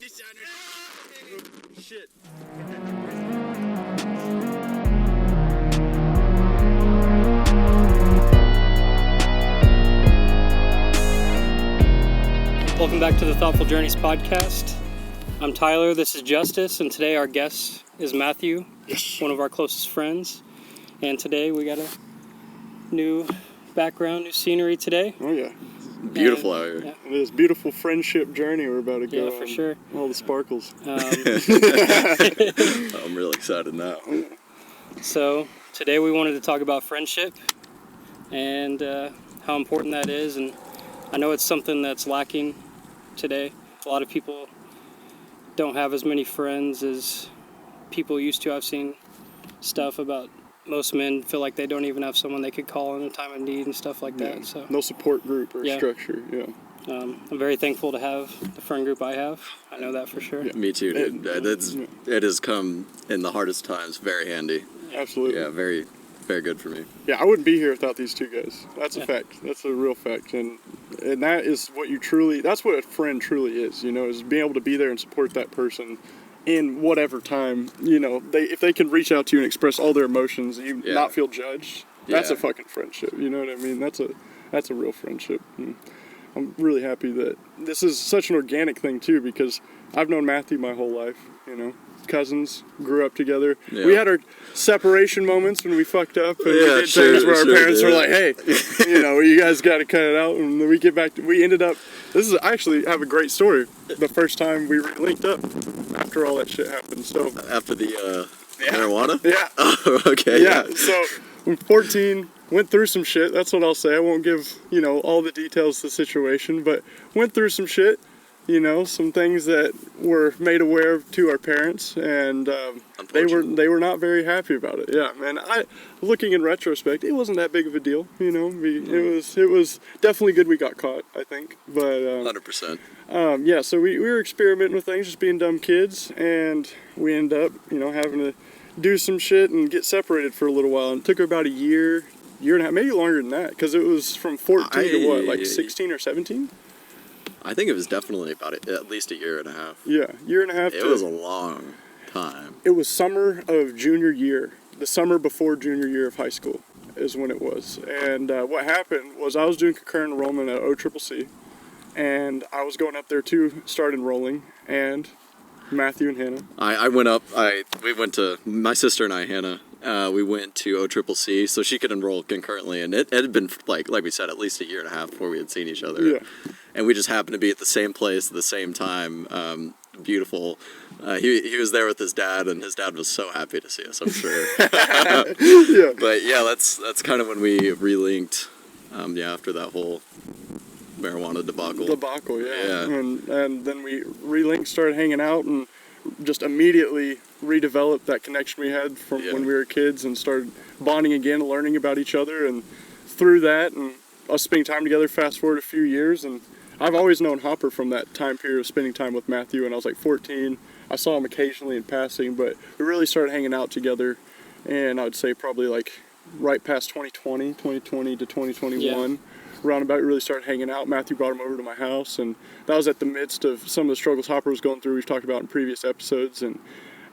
Shit. Welcome back to the Thoughtful Journeys podcast. I'm Tyler, this is Justice, and today our guest is Matthew, one of our closest friends. And today we got a new background, new scenery today. Oh yeah. Beautiful out here. Yeah. This beautiful friendship journey we're about to go on. Yeah, for sure. All the sparkles. I'm really excited now. So today we wanted to talk about friendship and how important that is. And I know it's something that's lacking today. A lot of people don't have as many friends as people used to. I've seen stuff about most men feel like they don't even have someone they could call in a time of need and stuff like that. So no support group or structure. Yeah. I'm very thankful to have the friend group I have. I know that for sure. Yeah. Me too, dude. It has come in the hardest times very handy. Absolutely. Yeah, very, very good for me. Yeah, I wouldn't be here without these two guys. That's a fact. That's a real fact. And that is what that's what a friend truly is, is being able to be there and support that person in whatever time, if they can reach out to you and express all their emotions and you not feel judged, that's a fucking friendship. You know what I mean? That's a real friendship. And I'm really happy that this is such an organic thing too, because I've known Matthew my whole life, cousins, grew up together. Yeah. We had our separation moments when we fucked up and we did things where our parents were like, hey, you guys got to cut it out. And then we get back we ended up, I actually have a great story. The first time we linked up after all that shit happened. So after the marijuana? Yeah. Oh, okay. Yeah. So I'm 14, went through some shit. That's what I'll say. I won't give, all the details of the situation, but went through some shit. Some things that were made aware of to our parents, and they were not very happy about it. Yeah, man. Looking in retrospect, it wasn't that big of a deal. It was definitely good we got caught, I think. But 100%. Yeah. So we were experimenting with things, just being dumb kids, and we ended up, having to do some shit and get separated for a little while. And it took about a year and a half, maybe longer than that, because it was from 14 to what, like 16 or 17. I think it was definitely about at least a year and a half. Yeah, year and a half. It was a long time. It was summer of junior year. The summer before junior year of high school is when it was. And what happened was I was doing concurrent enrollment at OCCC, and I was going up there to start enrolling, and Matthew and Hannah. I went up, we went to, my sister and I, Hannah, we went to OCCC so she could enroll concurrently, and it had been, like we said, at least a year and a half before we had seen each other. Yeah. And we just happened to be at the same place at the same time. Beautiful. He was there with his dad, and his dad was so happy to see us, I'm sure. Yeah. But yeah, that's kind of when we relinked, after that whole marijuana debacle. Yeah. And then we relinked, started hanging out, and just immediately redeveloped that connection we had from when we were kids, and started bonding again, learning about each other, and through that, and us spending time together, fast forward a few years, and I've always known Hopper from that time period of spending time with Matthew, and I was like 14. I saw him occasionally in passing, but we really started hanging out together, and I would say probably like right past 2020 to 2021, roundabout, we really started hanging out. Matthew brought him over to my house, and that was at the midst of some of the struggles Hopper was going through, we've talked about in previous episodes, and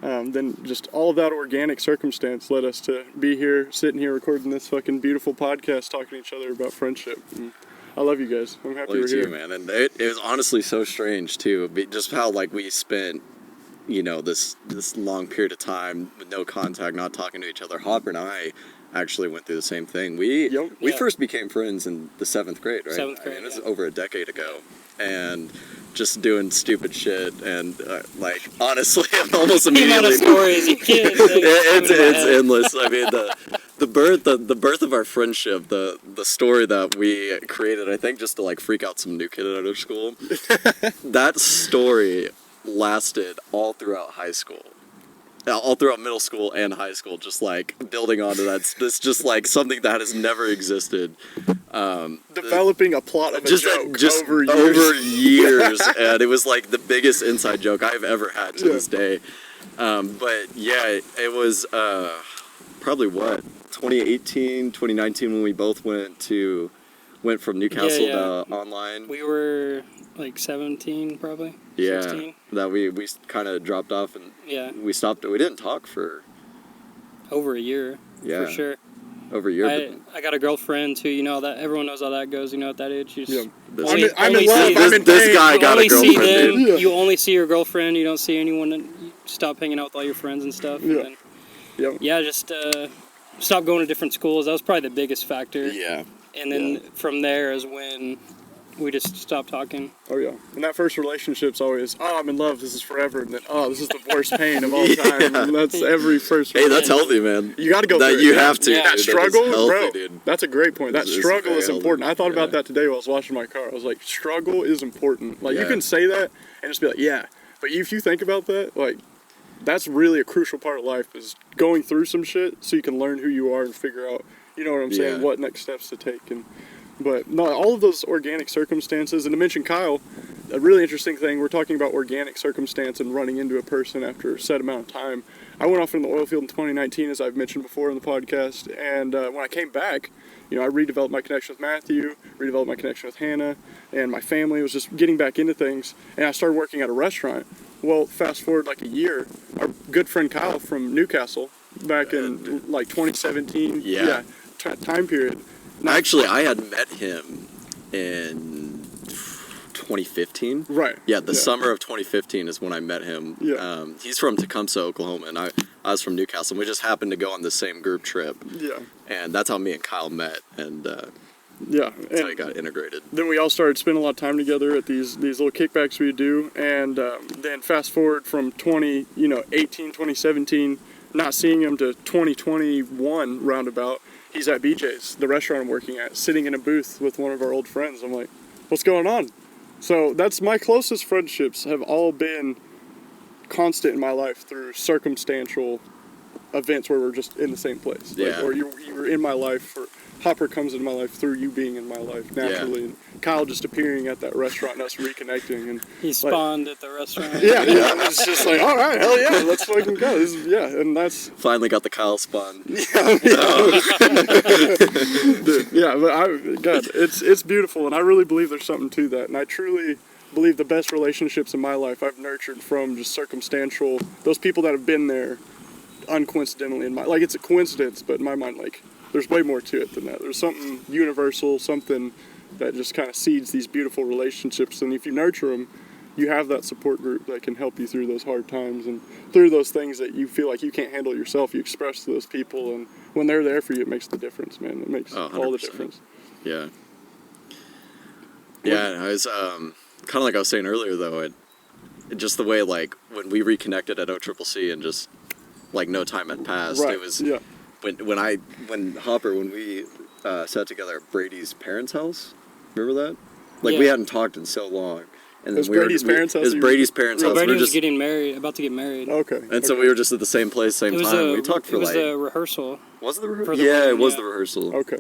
then just all of that organic circumstance led us to be here, sitting here recording this fucking beautiful podcast, talking to each other about friendship. And I love you guys. I'm happy we're here, man. And it was honestly so strange too, just how we spent, this long period of time with no contact, not talking to each other. Hopper and I actually went through the same thing. We first became friends in the 7th grade, right? 7th grade. I mean, this is over a decade ago, and just doing stupid shit, and honestly, I'm almost immediately. The amount of stories you kid. It's endless. I mean, the birth of our friendship, the story that we created, I think, just to freak out some new kid at our school. That story lasted all throughout high school. All throughout middle school and high school, just building onto that. It's just something that has never existed. Developing a plot of a joke over years. And it was the biggest inside joke I've ever had to this day. But yeah, it was probably 2018, 2019 when we both went to went from Newcastle Yeah. to online. We were like 17 probably. Yeah, 16. that we kind of dropped off and Yeah. we stopped. We didn't talk for Over a year. Yeah. For sure. over a year. I got a girlfriend too. You know that everyone knows how that goes. You know at that age. You just This- I'm in love. only I'm see- in this pain. guy you got a only see girlfriend, them. dude. Yeah. You only see your girlfriend. You don't see anyone. And you stop hanging out with all your friends and stuff. Yeah. And then, Yep. yeah, just stop going to different schools. That was probably the biggest factor. Yeah. And then from there is when we just stopped talking. Oh yeah, and that first relationship's always, oh, I'm in love, this is forever, and then, oh, this is the worst pain of all time. And that's every first. Hey, that's relationship. healthy, man. You got to go That through it. you have to. Yeah. dude. That That is struggle, healthy, bro. dude. That's a great point. That This is struggle very is healthy. important. I thought about Yeah. that today while I was washing my car. I was like, struggle is important. Like you Yeah. can say that and just be like, yeah, but if you think about that, like that's really a crucial part of life is going through some shit so you can learn who you are and figure out, you know what I'm saying, Yeah. what next steps to take. And but no, all of those organic circumstances, and to mention Kyle, a really interesting thing, we're talking about organic circumstance and running into a person after a set amount of time. I went off in the oil field in 2019, as I've mentioned before in the podcast, and when I came back, you know, I redeveloped my connection with Matthew, redeveloped my connection with Hannah, and my family was just getting back into things, and I started working at a restaurant. Well, fast forward like a year, our good friend Kyle from Newcastle, back in like 2017, time period. Actually, I had met him in 2015. Right. Yeah, the summer of 2015 is when I met him. Yeah. He's from Tecumseh, Oklahoma, and I was from Newcastle. And we just happened to go on the same group trip. Yeah. And that's how me and Kyle met, and Yeah. that's how we got integrated. Then we all started spending a lot of time together at these little kickbacks we do, and then fast forward from 2017, not seeing him to 2021 roundabout. He's at BJ's, the restaurant I'm working at, sitting in a booth with one of our old friends. I'm like, what's going on? So that's my closest friendships have all been constant in my life through circumstantial events where we're just in the same place. Yeah. Like, or you were in my life, or Hopper comes into my life through you being in my life naturally, and Kyle just appearing at that restaurant and us reconnecting. And He spawned at the restaurant. yeah, and it's just like, all right, hell yeah, let's fucking go. And that's Finally got the Kyle spawn. yeah, but God, it's beautiful, and I really believe there's something to that, and I truly believe the best relationships in my life I've nurtured from just circumstantial, those people that have been there uncoincidentally in my, like it's a coincidence, but in my mind, like there's way more to it than that. There's something universal, something that just kind of seeds these beautiful relationships, and if you nurture them, you have that support group that can help you through those hard times and through those things that you feel like you can't handle yourself. You express to those people, and when they're there for you, it makes the difference, man. It makes all the 100%. difference. Yeah. Yeah, I was kind of like I was saying earlier, though. It just the way like when we reconnected at OCCC and just like no time had passed. Right. It was Yeah. when Hopper when we sat together at Brady's parents' house. Remember that? Like we Yeah. hadn't talked in so long. And It was Brady's parents' house It was you- Brady's parents' So house. Brady We were was just getting married, about to get married. Okay. and so we were just at the same place, same It was time. a, We talked for it was like a rehearsal. was it the for rehearsal? the Yeah, wedding, it was yeah. the rehearsal. Okay.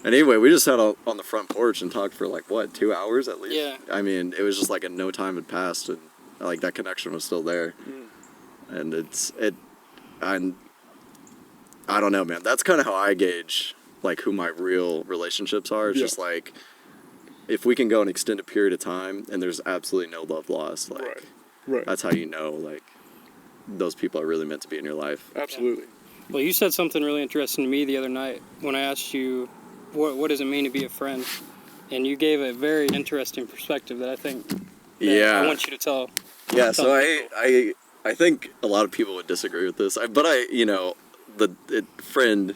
And anyway, we just sat on the front porch and talked for like what 2 hours at least. Yeah. I mean, it was just like no time had passed, and like that connection was still there. And I don't know, man. That's kind of how I gauge like who my real relationships are. It's Yeah. just like if we can go an extended period of time and there's absolutely no love lost, like Right. that's how you know like those people are really meant to be in your life. Absolutely. Well, you said something really interesting to me the other night when I asked you, what does it mean to be a friend? And you gave a very interesting perspective that I think that Yeah. I want you to tell. Yeah, so Tell people. I think a lot of people would disagree with this, but friend,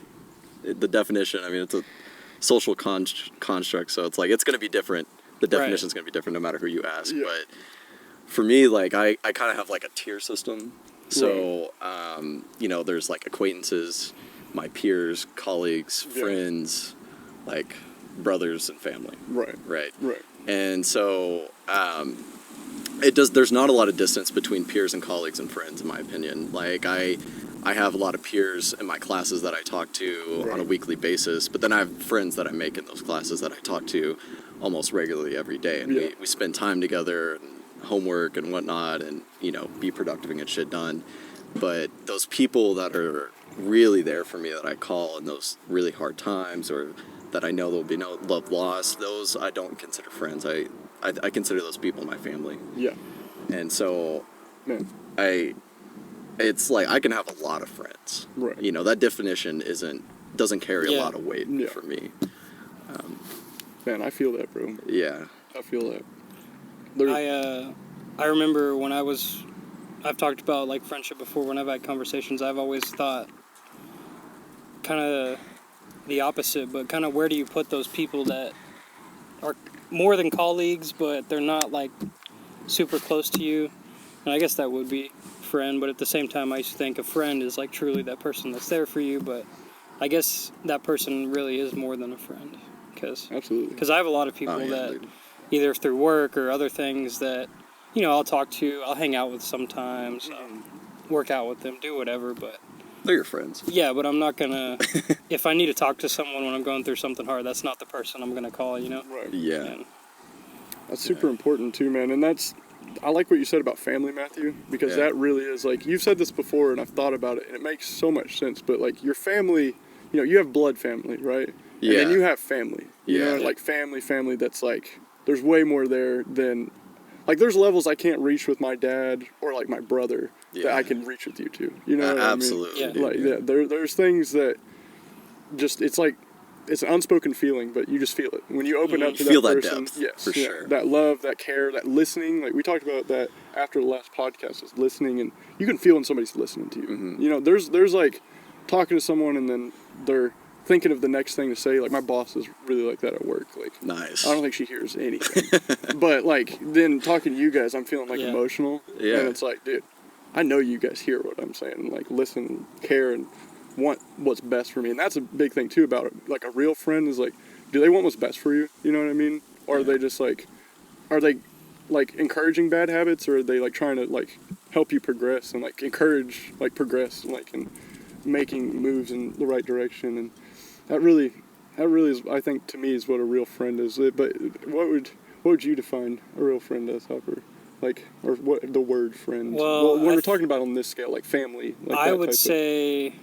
the definition. I mean, it's a social construct, so it's like it's going to be different. The definition is going to be different no matter who you ask. Yeah. But for me, like I kind of have like a tier system. So there's like acquaintances, my peers, colleagues, Yeah. friends, like brothers and family. Right. Right. Right. And so there's not a lot of distance between peers and colleagues and friends, in my opinion. Like I have a lot of peers in my classes that I talk to on a weekly basis, but then I have friends that I make in those classes that I talk to almost regularly every day, and we spend time together and homework and whatnot, and be productive and get shit done. But those people that are really there for me that I call in those really hard times, or that I know there will be no love lost, those I don't consider friends. I consider those people my family. Yeah. And so Man. it's like I can have a lot of friends. Right. You know, that definition doesn't carry a lot of weight for me. Man, I feel that, bro. Yeah. I feel that. I remember when I've talked about like friendship before. When I've had conversations, I've always thought kind of the opposite, but kind of where do you put those people that are more than colleagues, but they're not like super close to you? And I guess that would be friend, but at the same time, I used to think a friend is like truly that person that's there for you, but I guess that person really is more than a friend. Absolutely. Because I have a lot of people that either through work or other things that, you know, I'll talk to, I'll hang out with sometimes, work out with them, do whatever, but... They're your friends. Yeah, but I'm not gonna... if I need to talk to someone when I'm going through something hard, that's not the person I'm gonna call, you know? Right. Yeah. And, that's super important too, man. And I like what you said about family, Matthew, because that really is like, you've said this before and I've thought about it and it makes so much sense, but like your family, you know, you have blood family, right? Yeah. And then you have family, you know, like family that's like, there's way more there than, like there's levels I can't reach with my dad or like my brother that I can reach with you too. You know what absolutely. I mean? Like, there's things that just, it's like, it's an unspoken feeling, but you just feel it. When you open up to that person, depth, for sure. That love, that care, that listening, like we talked about that after the last podcast, is listening, and you can feel when somebody's listening to you. Mm-hmm. You know, there's like talking to someone and then they're thinking of the next thing to say. Like my boss is really like that at work. Like, nice. I don't think she hears anything. But like then talking to you guys, I'm feeling like emotional. Yeah. And it's like, dude, I know you guys hear what I'm saying. Like listen, care, and want what's best for me. And that's a big thing too about it. Like a real friend is like, do they want what's best for you? You know what I mean? Or are they just like, are they like encouraging bad habits, or are they like trying to like help you progress and like encourage like progress like and making moves in the right direction? And that really is, I think, to me, is what a real friend is. But what would you define a real friend as, Hopper? Like, or what the word friend? Well, when we're talking about on this scale, like family. Like I would say,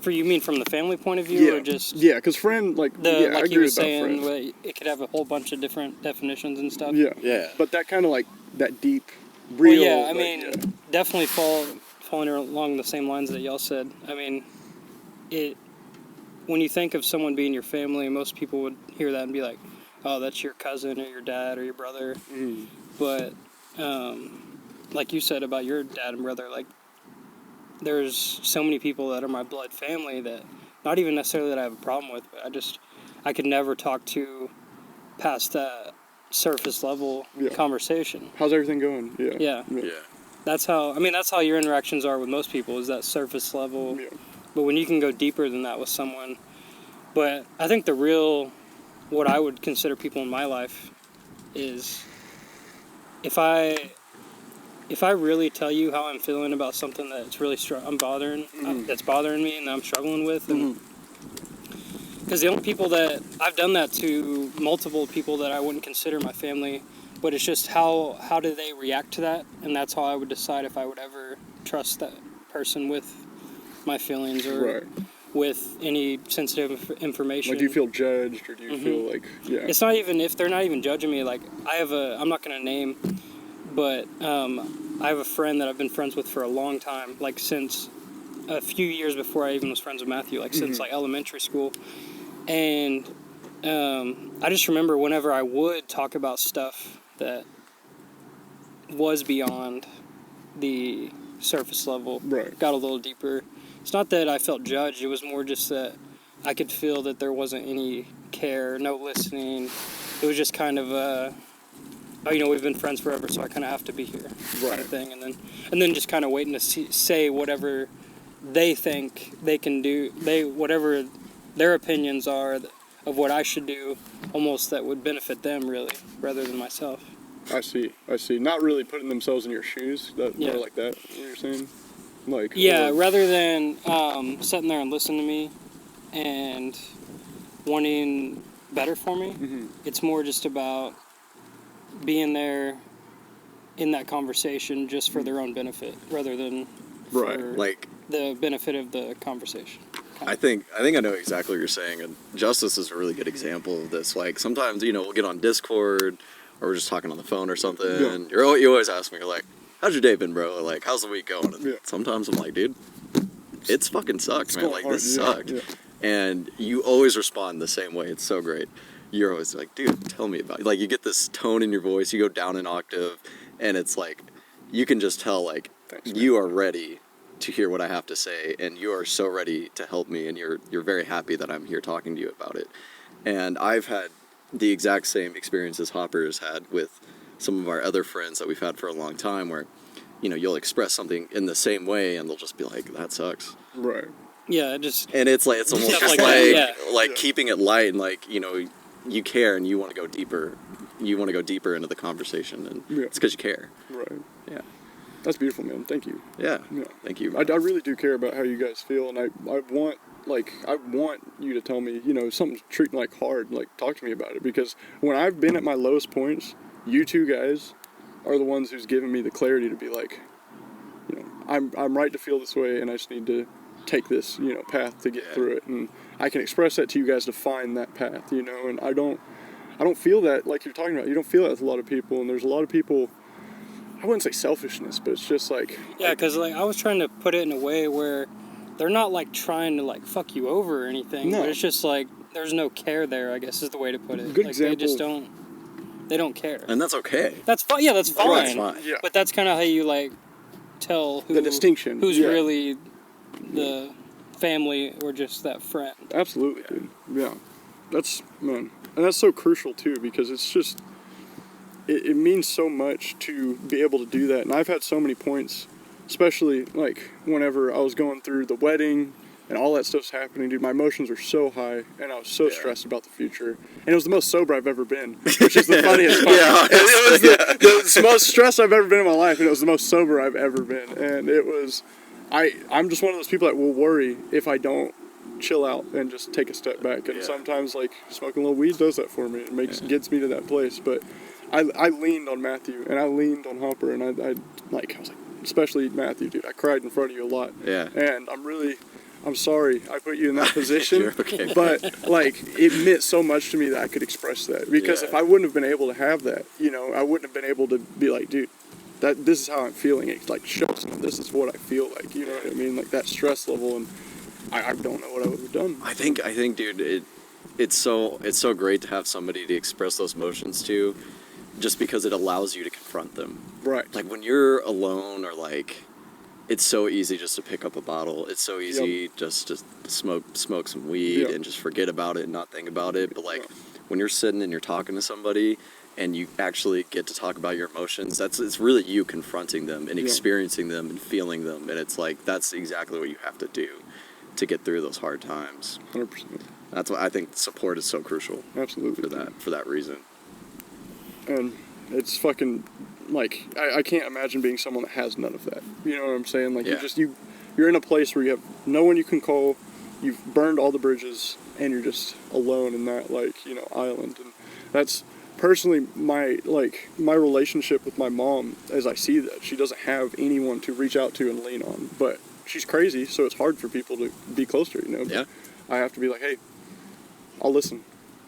for you mean from the family point of view, or just because friend, like I like agree you were with saying, friend. it could have a whole bunch of different definitions and stuff. Yeah. But that kind of like that deep, real. Well, I like, mean, definitely falling along the same lines that y'all said. I mean, when you think of someone being your family, most people would hear that and be like, oh, that's your cousin or your dad or your brother. Mm. But like you said about your dad and brother, like there's so many people that are my blood family that not even necessarily that I have a problem with, but I could never talk to past that surface level conversation. How's everything going? Yeah. That's how your interactions are with most people, is that surface level. Yeah. But when you can go deeper than that with someone, but I think what I would consider people in my life is if I really tell you how I'm feeling about something that's really that's bothering me and that I'm struggling with, because the only people that I've done that to, multiple people that I wouldn't consider my family, but it's just how do they react to that, and that's how I would decide if I would ever trust that person with my feelings or with any sensitive information. Like, do you feel judged, or do you feel like It's not even if they're not even judging me. Like I'm not gonna name, but I have a friend that I've been friends with for a long time, like since a few years before I even was friends with Matthew, like since like elementary school. And I just remember whenever I would talk about stuff that was beyond the surface level, got a little deeper. It's not that I felt judged, it was more just that I could feel that there wasn't any care, no listening. It was just kind of we've been friends forever, so I kind of have to be here, kind of thing. And then just kind of waiting to say whatever they think they can do, whatever their opinions are of what I should do, almost that would benefit them really, rather than myself. I see. Not really putting themselves in your shoes. More like that. What you're saying? Like rather than sitting there and listening to me and wanting better for me. It's more just about being there in that conversation just for their own benefit, rather than for like the benefit of the conversation. I think I know exactly what you're saying, and Justice is a really good example of this. Like sometimes we'll get on Discord or we're just talking on the phone or something, and you always ask me, you're like, "How's your day been, bro? Like, how's the week going?" And sometimes I'm like, "Dude, it's fucking sucks, man. Like this sucked," and you always respond the same way. It's so great. You're always like, "Dude, tell me about it." Like you get this tone in your voice. You go down an octave, and it's like you can just tell like you are ready to hear what I have to say, and you are so ready to help me, and you're very happy that I'm here talking to you about it. And I've had the exact same experience as Hopper has had with some of our other friends that we've had for a long time, where you'll express something in the same way, and they'll just be like, "That sucks." Right. Yeah, and it's like it's almost just like keeping it light, and like you care and you want to go deeper. You want to go deeper into the conversation, and it's because you care. Right. Yeah. That's beautiful, man. Thank you. Yeah. Thank you. I really do care about how you guys feel, and I want you to tell me, if something's treating like hard, like talk to me about it, because when I've been at my lowest points, you two guys are the ones who's given me the clarity to be like, I'm right to feel this way, and I just need to take this, path to get through it, and I can express that to you guys to find that path, and I don't feel that like you're talking about. You don't feel that with a lot of people, and there's a lot of people, I wouldn't say selfishness, but it's just like... Yeah, because I was trying to put it in a way where they're not like trying to like fuck you over or anything. No. But it's just like there's no care there, I guess is the way to put it. Good like, example. They don't care. And that's okay. That's fine. Yeah, that's fine. That's fine. Yeah. But that's kind of how you like tell the distinction. Who's really the family or just that friend. Absolutely, dude. Yeah. That's, man. And that's so crucial too, because it's just... It means so much to be able to do that. And I've had so many points, especially like whenever I was going through the wedding and all that stuff's happening, dude, my emotions were so high and I was so stressed about the future. And it was the most sober I've ever been, which is the funniest part. It was the most stressed I've ever been in my life, and it was the most sober I've ever been. And it was, I'm just one of those people that will worry if I don't chill out and just take a step back. And sometimes like smoking a little weed does that for me. It gets me to that place. But I leaned on Matthew, and I leaned on Hopper, and I was like, especially Matthew, dude, I cried in front of you a lot. Yeah. And I'm sorry I put you in that position. You're okay. But, like, it meant so much to me that I could express that. Because if I wouldn't have been able to have that, I wouldn't have been able to be like, dude, this is how I'm feeling. It's like, show someone this is what I feel like, you know what I mean? Like, that stress level, and I don't know what I would have done. I think, dude, it's so great to have somebody to express those emotions to, just because it allows you to confront them. Right. Like when you're alone, or like, it's so easy just to pick up a bottle. It's so easy just to smoke some weed and just forget about it and not think about it. But like when you're sitting and you're talking to somebody and you actually get to talk about your emotions, it's really you confronting them and experiencing them and feeling them. And it's like, that's exactly what you have to do to get through those hard times. 100%. That's why I think support is so crucial. Absolutely. For that reason. And it's fucking, like, I can't imagine being someone that has none of that. You know what I'm saying? Like, you're in a place where you have no one you can call, you've burned all the bridges, and you're just alone in that, like, island. And that's personally my relationship with my mom, as I see that. She doesn't have anyone to reach out to and lean on. But she's crazy, so it's hard for people to be close to her, But I have to be like, hey, I'll listen.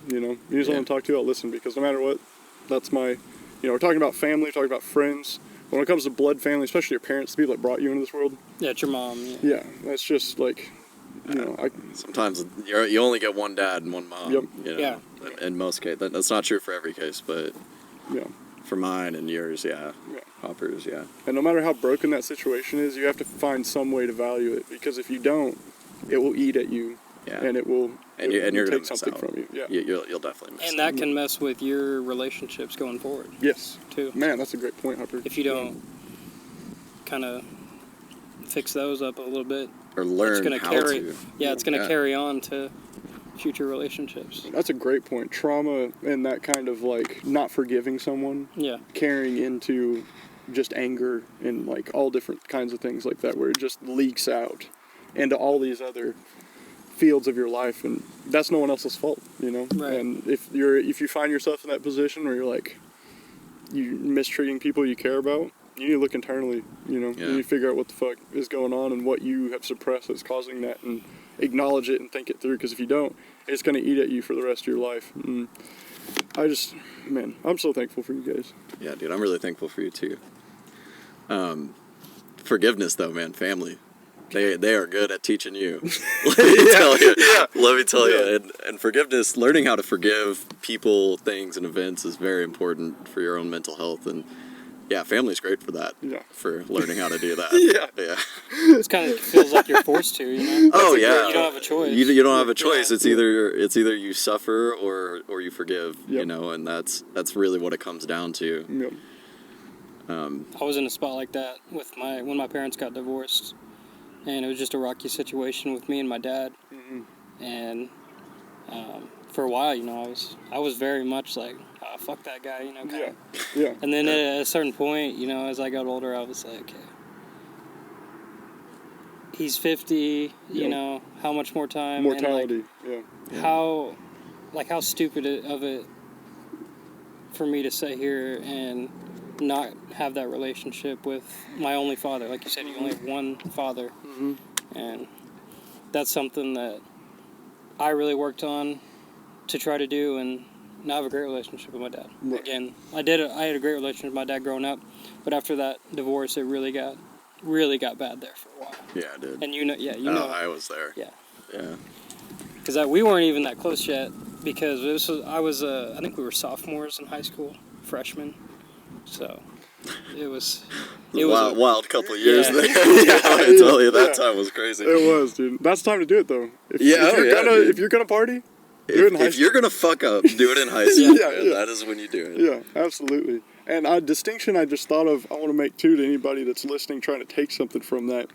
You just want to talk to, I'll listen, because no matter what, that's my, we're talking about family, we're talking about friends. When it comes to blood family, especially your parents, the people that brought you into this world. Yeah, it's your mom. Yeah, that's just like, sometimes you only get one dad and one mom. Yep. Yeah. In most cases, that's not true for every case, but for mine and yours, Hopper's, And no matter how broken that situation is, you have to find some way to value it, because if you don't, it will eat at you. Yeah. And it will. And you're take gonna something miss out. from you. Yeah. You'll definitely miss. And that can mess with your relationships going forward. Yes. Too. Man, that's a great point, Hopper. If you don't kind of fix those up a little bit, or learn it's gonna how carry. to. Yeah, it's gonna carry on to future relationships. That's a great point. Trauma and that kind of like not forgiving someone. Yeah. Carrying into just anger and like all different kinds of things like that, where it just leaks out into all these other fields of your life, and that's no one else's fault, Right. And if you find yourself in that position where you're like you mistreating people you care about, you need to look internally, you need to figure out what the fuck is going on and what you have suppressed that's causing that, and acknowledge it and think it through, because if you don't, it's going to eat at you for the rest of your life. And man, I'm so thankful for you guys. Yeah, dude, I'm really thankful for you too. Forgiveness, though, man, family. They are good at teaching you. Let me tell you. Yeah. Let me tell you. And forgiveness, learning how to forgive people, things, and events is very important for your own mental health. And yeah, family's great for that. Yeah. For learning how to do that. Yeah. It kind of feels like you're forced to, you know? Oh yeah. You don't have a choice. You don't have a choice. It's either you suffer or you forgive. Yep. You know, and that's really what it comes down to. Yep. I was in a spot like that with when my parents got divorced, and it was just a rocky situation with me and my dad. Mm-hmm. And for a while, you know, I was very much like, oh, fuck that guy, you know. Yeah. And then at a certain point, you know, as I got older, I was like, okay, he's 50. You know, how much more time? Mortality. And how stupid of it for me to sit here and not have that relationship with my only father. Like you said, you only have one father. Mm-hmm. And that's something that I really worked on to try to do, and now I have a great relationship with my dad. Right. Again, I had a great relationship with my dad growing up, but after that divorce, it really got bad there for a while. Yeah, it did. And you know. I was there. Yeah. Yeah. Because we weren't even that close yet, because I think we were sophomores in high school, freshmen. So it was wild couple of years there. I tell you, that time was crazy. It was, dude. That's the time to do it, though. If you're gonna party, do it in high school. If you're gonna fuck up, do it in high school. That is when you do it. Yeah, absolutely. And a distinction I just thought of, I want to make too, to anybody that's listening, trying to take something from that.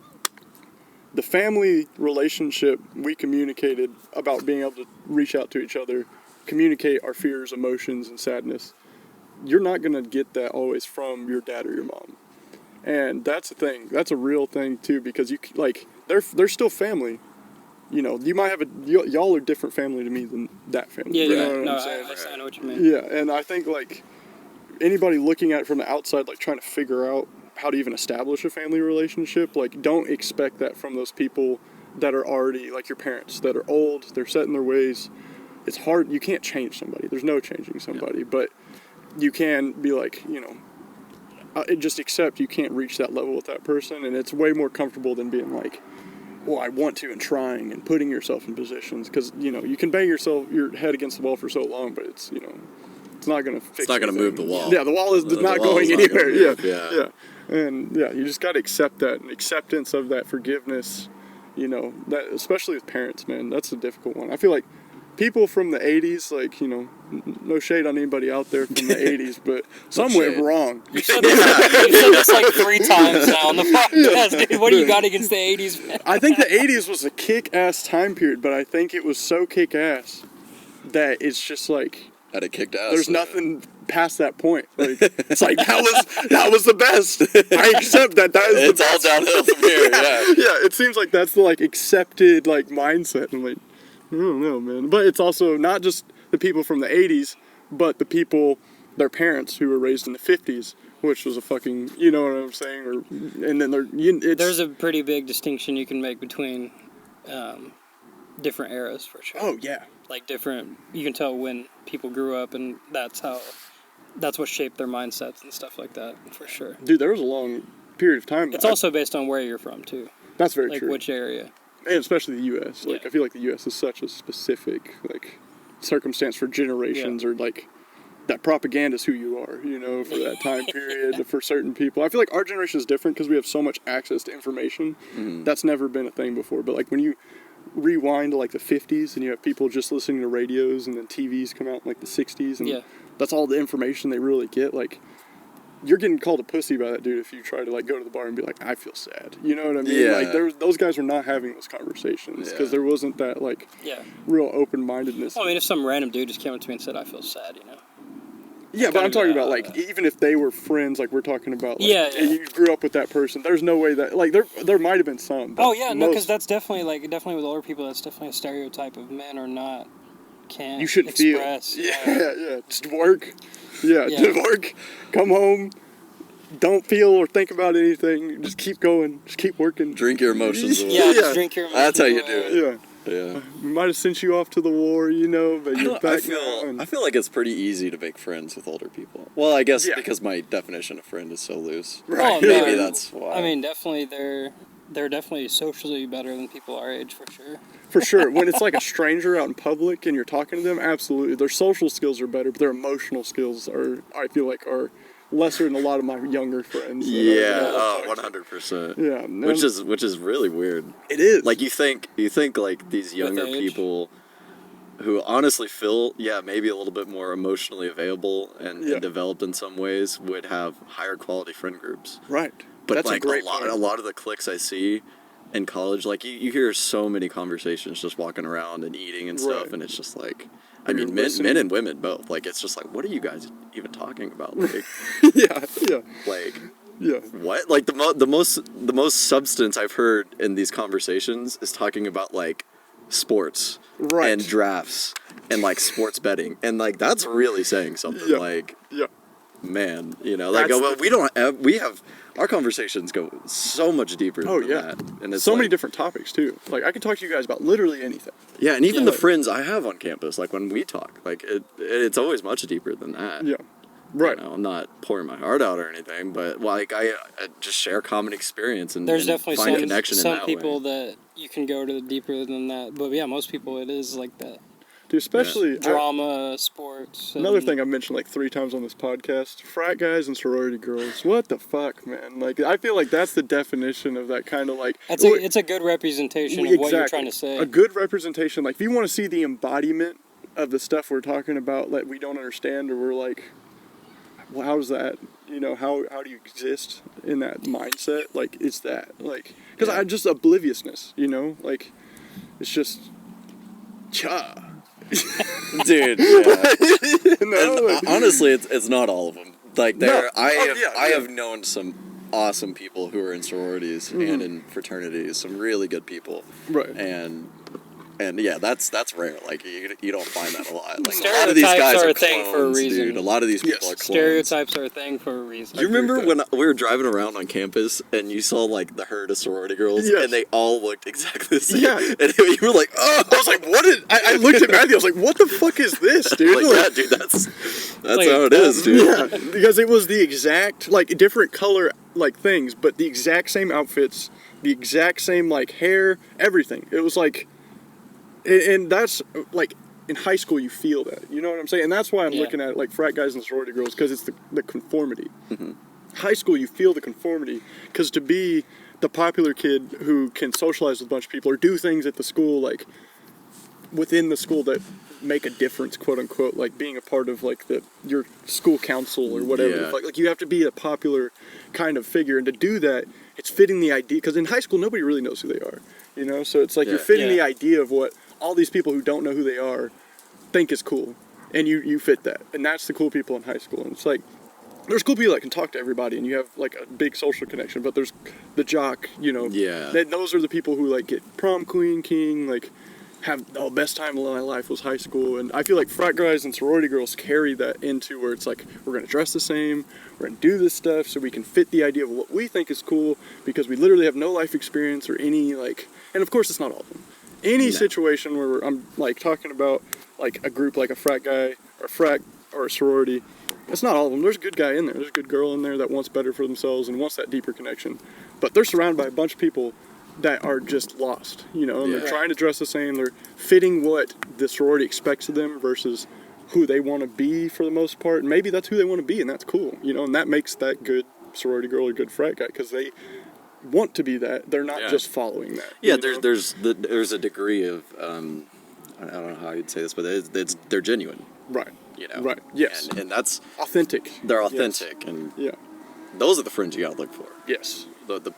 The family relationship we communicated about being able to reach out to each other, communicate our fears, emotions, and sadness. You're not going to get that always from your dad or your mom. And that's a thing. That's a real thing too, because they're still family. You know, you might have y'all are different family to me than that family. Yeah, you know what I'm saying? I know what you mean. Yeah, and I think anybody looking at it from the outside, trying to figure out how to even establish a family relationship, don't expect that from those people that are already like your parents, that are old, they're set in their ways. It's hard. You can't change somebody. There's no changing somebody, but you can be just accept you can't reach that level with that person, and it's way more comfortable than being like, well, I want to, and trying and putting yourself in positions, because you can bang your head against the wall for so long, but it's it's not going to fix. It's not going to move the wall. Yeah, the wall is not going anywhere. Yeah, and you just got to accept that, and acceptance of that forgiveness. That especially with parents, man, that's a difficult one. I feel like people from the 80s, no shade on anybody out there from the 80s, but some went wrong. You said this like 3 times now on the podcast, dude. What do you got against the 80s, man? I think the 80s was a kick-ass time period, but I think it was so kick-ass that it's just that it kicked ass. There's nothing past that point. It's that was the best. I accept that. That is it's all downhill from here. Yeah. It seems like that's the accepted mindset. I'm like, I don't know, man. But it's also not just the people from the 80s, but the people, their parents who were raised in the 50s, which was a fucking, you know what I'm saying? And then there's a pretty big distinction you can make between different eras, for sure. Oh, yeah. You can tell when people grew up, and that's what shaped their mindsets and stuff like that, for sure. Dude, there was a long period of time. It's also based on where you're from, too. That's very true. Which area. And especially the U.S. I feel like the U.S. is such a specific, circumstance for generations, or, that propaganda is who you are, for that time period, for certain people. I feel like our generation is different because we have so much access to information. Mm-hmm. That's never been a thing before. But, when you rewind to, the 50s, and you have people just listening to radios, and then TVs come out in, the 60s, and that's all the information they really get, you're getting called a pussy by that dude if you try to go to the bar and be like, I feel sad. You know what I mean? Yeah. Those guys were not having those conversations because there wasn't that real open-mindedness. Well, I mean, if some random dude just came up to me and said, I feel sad, Yeah, but I'm talking about even if they were friends, we're talking about and you grew up with that person, there's no way that there might have been some. Oh yeah, no, because that's definitely with older people, that's definitely a stereotype of men or not. You should express. Feel. Yeah. Just work. Just work. Come home. Don't feel or think about anything. Just keep going. Just keep working. Drink your emotions away. Just drink your emotions That's how you away. do it. Yeah. We might have sent you off to the war, you know, but you're back now. I feel like it's pretty easy to make friends with older people. Well, I guess Yeah. because my definition of friend is so loose. Right. Maybe that's why. I mean, definitely they're definitely socially better than people our age, for sure. For sure. When it's like a stranger out in public and you're talking to them, absolutely. Their social skills are better, but their emotional skills I feel like, are lesser than a lot of my younger friends. Yeah, 100%. Yeah. Which is really weird. It is. Like you think like these younger age. people who honestly feel maybe a little bit more emotionally available and developed in some ways would have higher quality friend groups. Right. But that's like a great a lot of the cliques I see in college, like you hear so many conversations just walking around and eating and stuff, Right. and it's just like, I And mean, you're men and women both. Like it's just like, what are you guys even talking about? Like, yeah. like Yeah. what? Like the most substance I've heard in these conversations is talking about like sports Right. and drafts and like sports betting, and like that's really saying something. Yeah. Like, Yeah. man, you know, like That's we have our conversations go so much deeper than that, and it's so like, many different topics too. Like I can talk to you guys about literally anything. yeah, and even Yeah. the friends I have on campus, like when we talk, like it's always much deeper than that. Yeah. Right. You know, I'm not pouring my heart out or anything, but like I just share common experience and There's and definitely find connection some in that people way. that you can go to deeper than that, but yeah, most people it is like that. Dude, especially Drama, sports. another and- thing I've mentioned like 3 times on this podcast: frat guys and sorority girls. What the fuck, man? Like I feel like that's the definition of that kind of like. It's a good representation of what you're trying to say. A good representation. Like if you want to see the embodiment of the stuff we're talking about, like we don't understand, or we're like, well, how's that? You know, how do you exist in that mindset? Like it's that, like, because I just obliviousness. You know, like it's just, cha. Dude, yeah. You know, And like- honestly, it's not all of them. Like there, No. I have known some awesome people who are in sororities and in fraternities, some really good people, right. and yeah, that's rare. Like you don't find that a lot. Like a lot of these Stereotypes guys are are a thing for a clones, reason. dude. A lot of these people are clones. Stereotypes are a thing for a reason. Do you agree remember with when we were driving around on campus and you saw like the herd of sorority girls Yes. and they all looked exactly the same? Yeah. And you were like, oh, I was like, what is? I looked at Matthew. I was like, what the fuck is this, dude? like, yeah, dude, that's Like, how it is, dude. Yeah, because it was the exact, like, different color, like, things, but the exact same outfits, the exact same, like, hair, everything. It was like, and that's, like, in high school you feel that, you know what I'm saying? And that's why I'm Yeah. looking at, like, frat guys and sorority girls, because it's the conformity. High school you feel the conformity, because to be the popular kid who can socialize with a bunch of people or do things at the school, like, within the school that make a difference, quote unquote, like being a part of like your school council or whatever. Yeah. Like you have to be a popular kind of figure, and to do that, it's fitting the idea. Because in high school, nobody really knows who they are, you know. So it's like you're fitting the idea of what all these people who don't know who they are think is cool, and you fit that, and that's the cool people in high school. And it's like there's cool people that can talk to everybody, and you have like a big social connection. But there's the jock, you know. Yeah. Those are the people who like get prom queen, king, like. Have the best time of my life was high school, and I feel like frat guys and sorority girls carry that into where it's like we're gonna dress the same, we're gonna do this stuff so we can fit the idea of what we think is cool because we literally have no life experience or any like, and of course it's not all of them. Any situation where I'm like talking about like a group like a frat guy or a frat or a sorority, it's not all of them. There's a good guy in there, there's a good girl in there that wants better for themselves and wants that deeper connection, but they're surrounded by a bunch of people that are just lost, you know, and they're trying to dress the same, they're fitting what the sorority expects of them versus who they want to be for the most part, and maybe that's who they want to be, and that's cool, you know, and that makes that good sorority girl or good frat guy, because they want to be that, they're not just following that. Yeah, you know? there's a degree of, I don't know how you'd say this, but they're genuine. Right. You know? Right, yes. And that's, Authentic. they're authentic, and Yeah. those are the friends you gotta look for. Yes.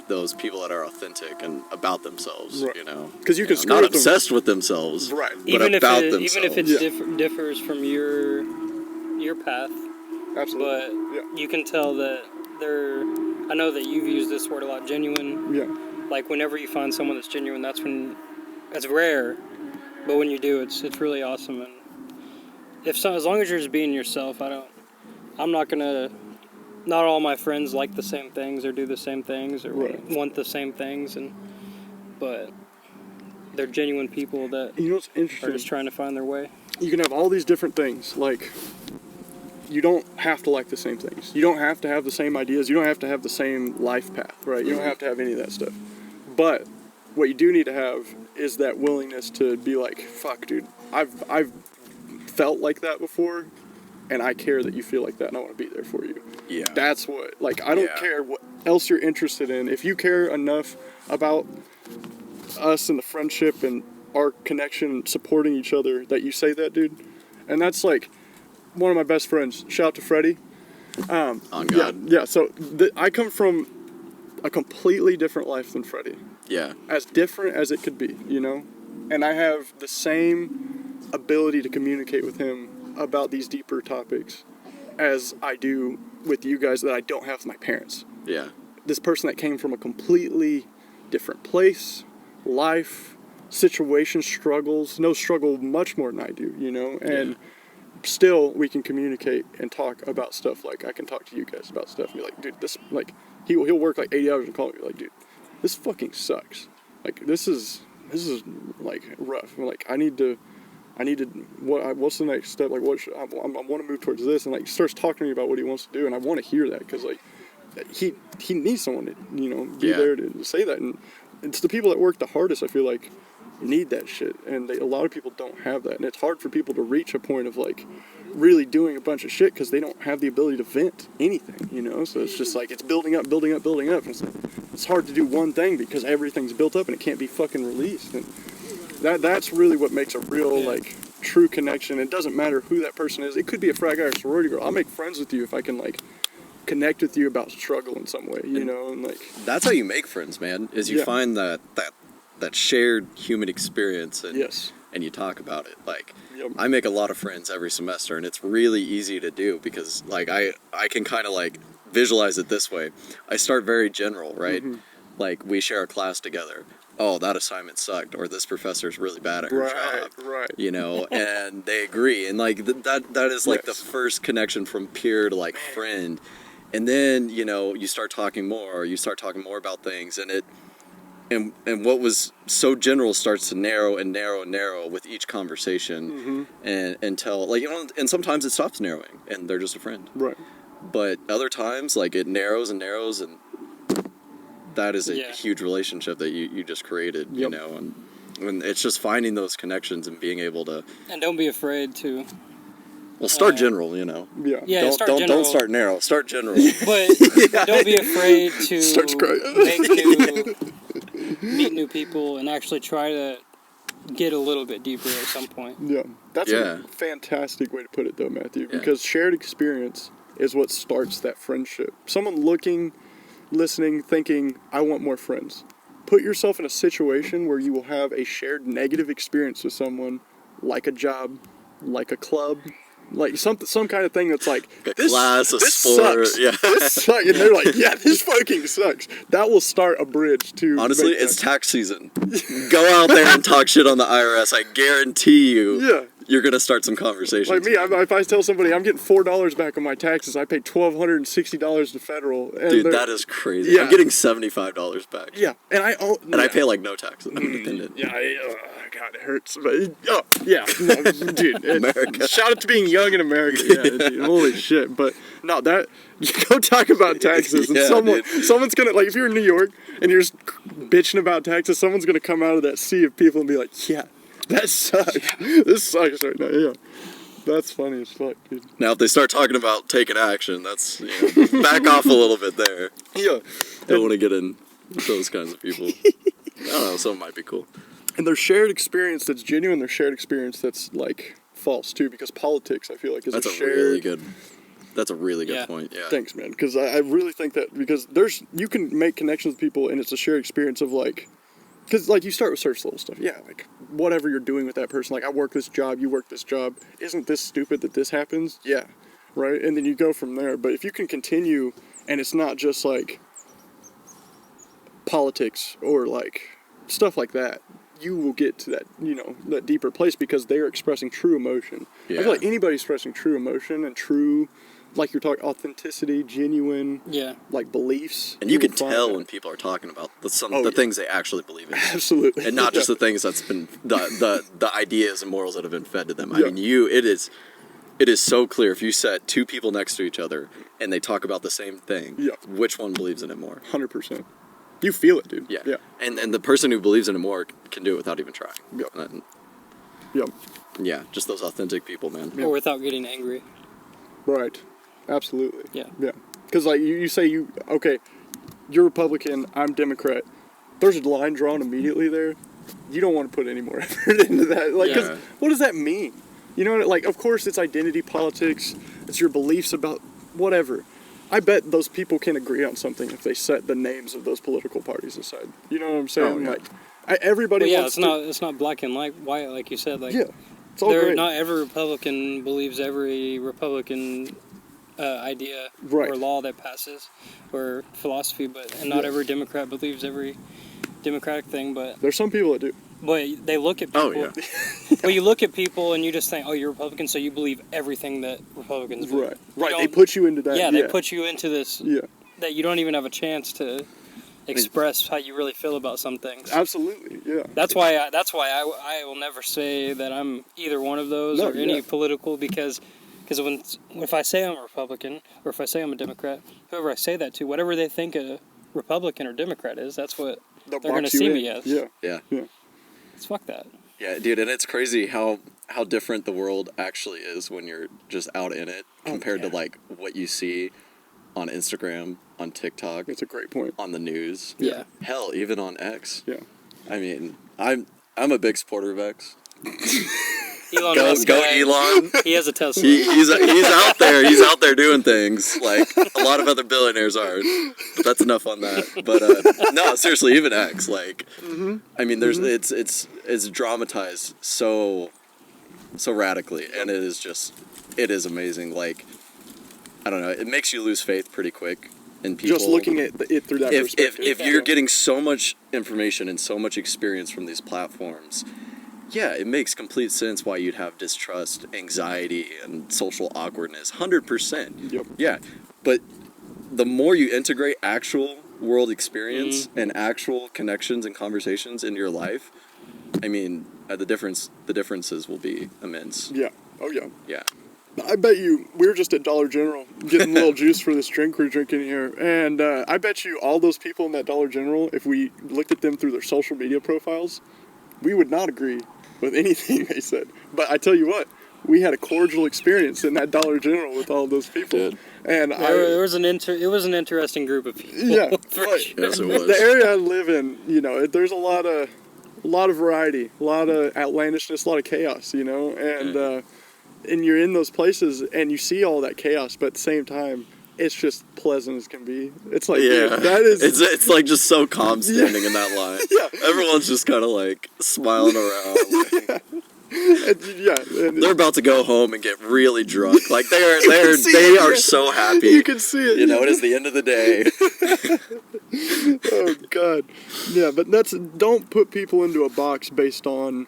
Those people that are authentic and about themselves, Right. you know. 'Cause you can screw not with them. obsessed with themselves, Right. but even about if themselves. even if it differs from your path, Absolutely. but Yeah. you can tell that they're. I know that you've used this word a lot, genuine. Yeah. Like whenever you find someone that's genuine, that's when it's rare, but when you do, it's really awesome. And as long as you're just being yourself, I'm not gonna. Not all my friends like the same things or do the same things or want the same things, but they're genuine people that You know what's are interesting? just trying to find their way. You can have all these different things. Like, you don't have to like the same things. You don't have to have the same ideas. You don't have to have the same life path, right? You don't have to have any of that stuff. But what you do need to have is that willingness to be like, fuck, dude, I've felt like that before, and I care that you feel like that, and I want to be there for you. Yeah. That's what, like, I don't care what else you're interested in. If you care enough about us and the friendship and our connection, supporting each other, that you say that, dude. And that's like one of my best friends. Shout out to Freddie. On God. Yeah. So I come from a completely different life than Freddie. Yeah. As different as it could be, you know? And I have the same ability to communicate with him about these deeper topics as I do with you guys that I don't have with my parents. Yeah. This person that came from a completely different place, life, situation, struggles, no struggle much more than I do, you know? And still we can communicate and talk about stuff. Like, I can talk to you guys about stuff and be like, dude, this, like, he'll work like 80 hours and call me like, dude, this fucking sucks. Like, this is like rough. I'm like, I need to what's the next step? Like, what should I want to move towards this, and like starts talking to me about what he wants to do, and I want to hear that, because like he needs someone to, you know, be there to say that. And it's the people that work the hardest, I feel like, need that shit, and a lot of people don't have that, and it's hard for people to reach a point of like really doing a bunch of shit because they don't have the ability to vent anything, you know. So it's just like it's building up, and it's hard to do one thing because everything's built up and it can't be fucking released. And that's really what makes a real like true connection. It doesn't matter who that person is. It could be a frat guy or sorority girl. I'll make friends with you if I can like connect with you about struggle in some way, you know. And like, that's how you make friends, man, is you find that shared human experience, and and you talk about it. Like, I make a lot of friends every semester, and it's really easy to do because like I can kind of like visualize it this way. I start very general, right? Like, we share a class together. Oh, that assignment sucked, or this professor's really bad at her job. Right. You know, and they agree, and like that is like the first connection from peer to like friend. And then, you know, you start talking more about things, and and what was so general starts to narrow and narrow and narrow with each conversation, and until like, you know, and sometimes it stops narrowing and they're just a friend. Right. But other times, like, it narrows and narrows, and that is a huge relationship that you just created, you know, and it's just finding those connections and being able to. And don't be afraid to. Well, start general, you know. Yeah. Don't start narrow. Start general. But don't be afraid to meet new people and actually try to get a little bit deeper at some point. Yeah, that's a fantastic way to put it, though, Matthew. Because shared experience is what starts that friendship. Someone looking, listening, thinking, I want more friends. Put yourself in a situation where you will have a shared negative experience with someone, like a job, like a club, like some kind of thing that's like, this sport, sucks. This sucks. And they're like, yeah, this fucking sucks. That will start a bridge to. Honestly, it's tax season. Go out there and talk shit on the IRS. I guarantee you. You're gonna start some conversations. Like me, if I tell somebody I'm getting $4 back on my taxes, I pay $1,260 to federal. And dude, that is crazy. Yeah. I'm getting $75 back. Yeah, and I pay like no taxes. I'm independent. Yeah, God, it hurts. But no, dude, America. Shout out to being young in America. Yeah, dude, holy shit. But no, that you go talk about taxes, and someone's gonna, like, if you're in New York and you're just bitching about taxes, someone's gonna come out of that sea of people and be like, yeah. That sucks. This sucks right now. Yeah, that's funny as fuck, dude. Now, if they start talking about taking action, that's, you know, back off a little bit there. Yeah, don't want to get in those kinds of people. I don't know. Some might be cool. And their shared experience that's genuine. Their shared experience that's like false too, because politics, I feel like, is a really good. That's a really good point. Yeah. Thanks, man. Because I really think that, because you can make connections with people, and it's a shared experience of like. Because, like, you start with surface level stuff. Yeah, like, whatever you're doing with that person. Like, I work this job, you work this job. Isn't this stupid that this happens? Yeah, right? And then you go from there. But if you can continue, and it's not just, like, politics or, like, stuff like that, you will get to that, you know, that deeper place, because they're expressing true emotion. Yeah. I feel like anybody expressing true emotion and true like you're talking, authenticity, genuine, like beliefs. And you can tell when people are talking about the things they actually believe in. Absolutely. And not just the things that's been, the ideas and morals that have been fed to them. I Yeah. mean, it is so clear if you set two people next to each other and they talk about the same thing, which one believes in it more. 100%. You feel it, dude. Yeah. And the person who believes in it more can do it without even trying. Yep. Yeah, just those authentic people, man. Or without getting angry. Right. Absolutely. Yeah. Because like you say you're Republican, I'm Democrat. There's a line drawn immediately there. You don't want to put any more effort into that. Like, 'cause what does that mean? You know, like, of course it's identity politics. It's your beliefs about whatever. I bet those people can agree on something if they set the names of those political parties aside. You know what I'm saying? Like, everybody wants it's not black and white, like you said. Like, it's all great. Not every Republican believes every Republican idea or law that passes or philosophy, and not every Democrat believes every Democratic thing. But there's some people that do. But they look at people. Well, you look at people and you just think, oh, you're Republican, so you believe everything that Republicans believe. Right. They put you into that. Yeah, they put you into this. That you don't even have a chance to express how you really feel about some things. Absolutely. Yeah. That's why I will never say that I'm either one of those or any political because if I say I'm a Republican or if I say I'm a Democrat, whoever I say that to, whatever they think a Republican or Democrat is, that's what they're going to see me as. Yeah. Fuck that. Yeah, dude, and it's crazy how different the world actually is when you're just out in it compared to like what you see on Instagram, on TikTok. That's a great point. On the news. Yeah. Hell, even on X. Yeah. I mean, I'm a big supporter of X. Elon go Elon. He has a Tesla. He's out there. He's out there doing things like a lot of other billionaires are. But that's enough on that. But no, seriously, even X. Like, I mean, there's it's dramatized so radically, and it is amazing. Like, I don't know, it makes you lose faith pretty quick in people. Just looking at it through that perspective. If you're getting so much information and so much experience from these platforms. Yeah, it makes complete sense why you'd have distrust, anxiety, and social awkwardness. 100%. Yep. Yeah, but the more you integrate actual world experience and actual connections and conversations into your life, I mean, the differences will be immense. Yeah. Oh yeah. Yeah. I bet you we were just at Dollar General getting a little juice for this drink we're drinking here, and I bet you all those people in that Dollar General, if we looked at them through their social media profiles, we would not agree with anything they said. But I tell you what, we had a cordial experience in that Dollar General with all those people. And it was an interesting group of people. Yeah, for sure. Yes, it was. The area I live in, you know, there's a lot of variety, a lot of outlandishness, a lot of chaos, you know, and you're in those places and you see all that chaos, but at the same time, it's just pleasant as can be. It's like, dude, that is... It's like just so calm standing in that line. Yeah. Everyone's just kind of like smiling around. Like, and they're about to go home and get really drunk. Like they are so happy. You can see it. You know, it is the end of the day. Oh God. Yeah, but don't put people into a box based on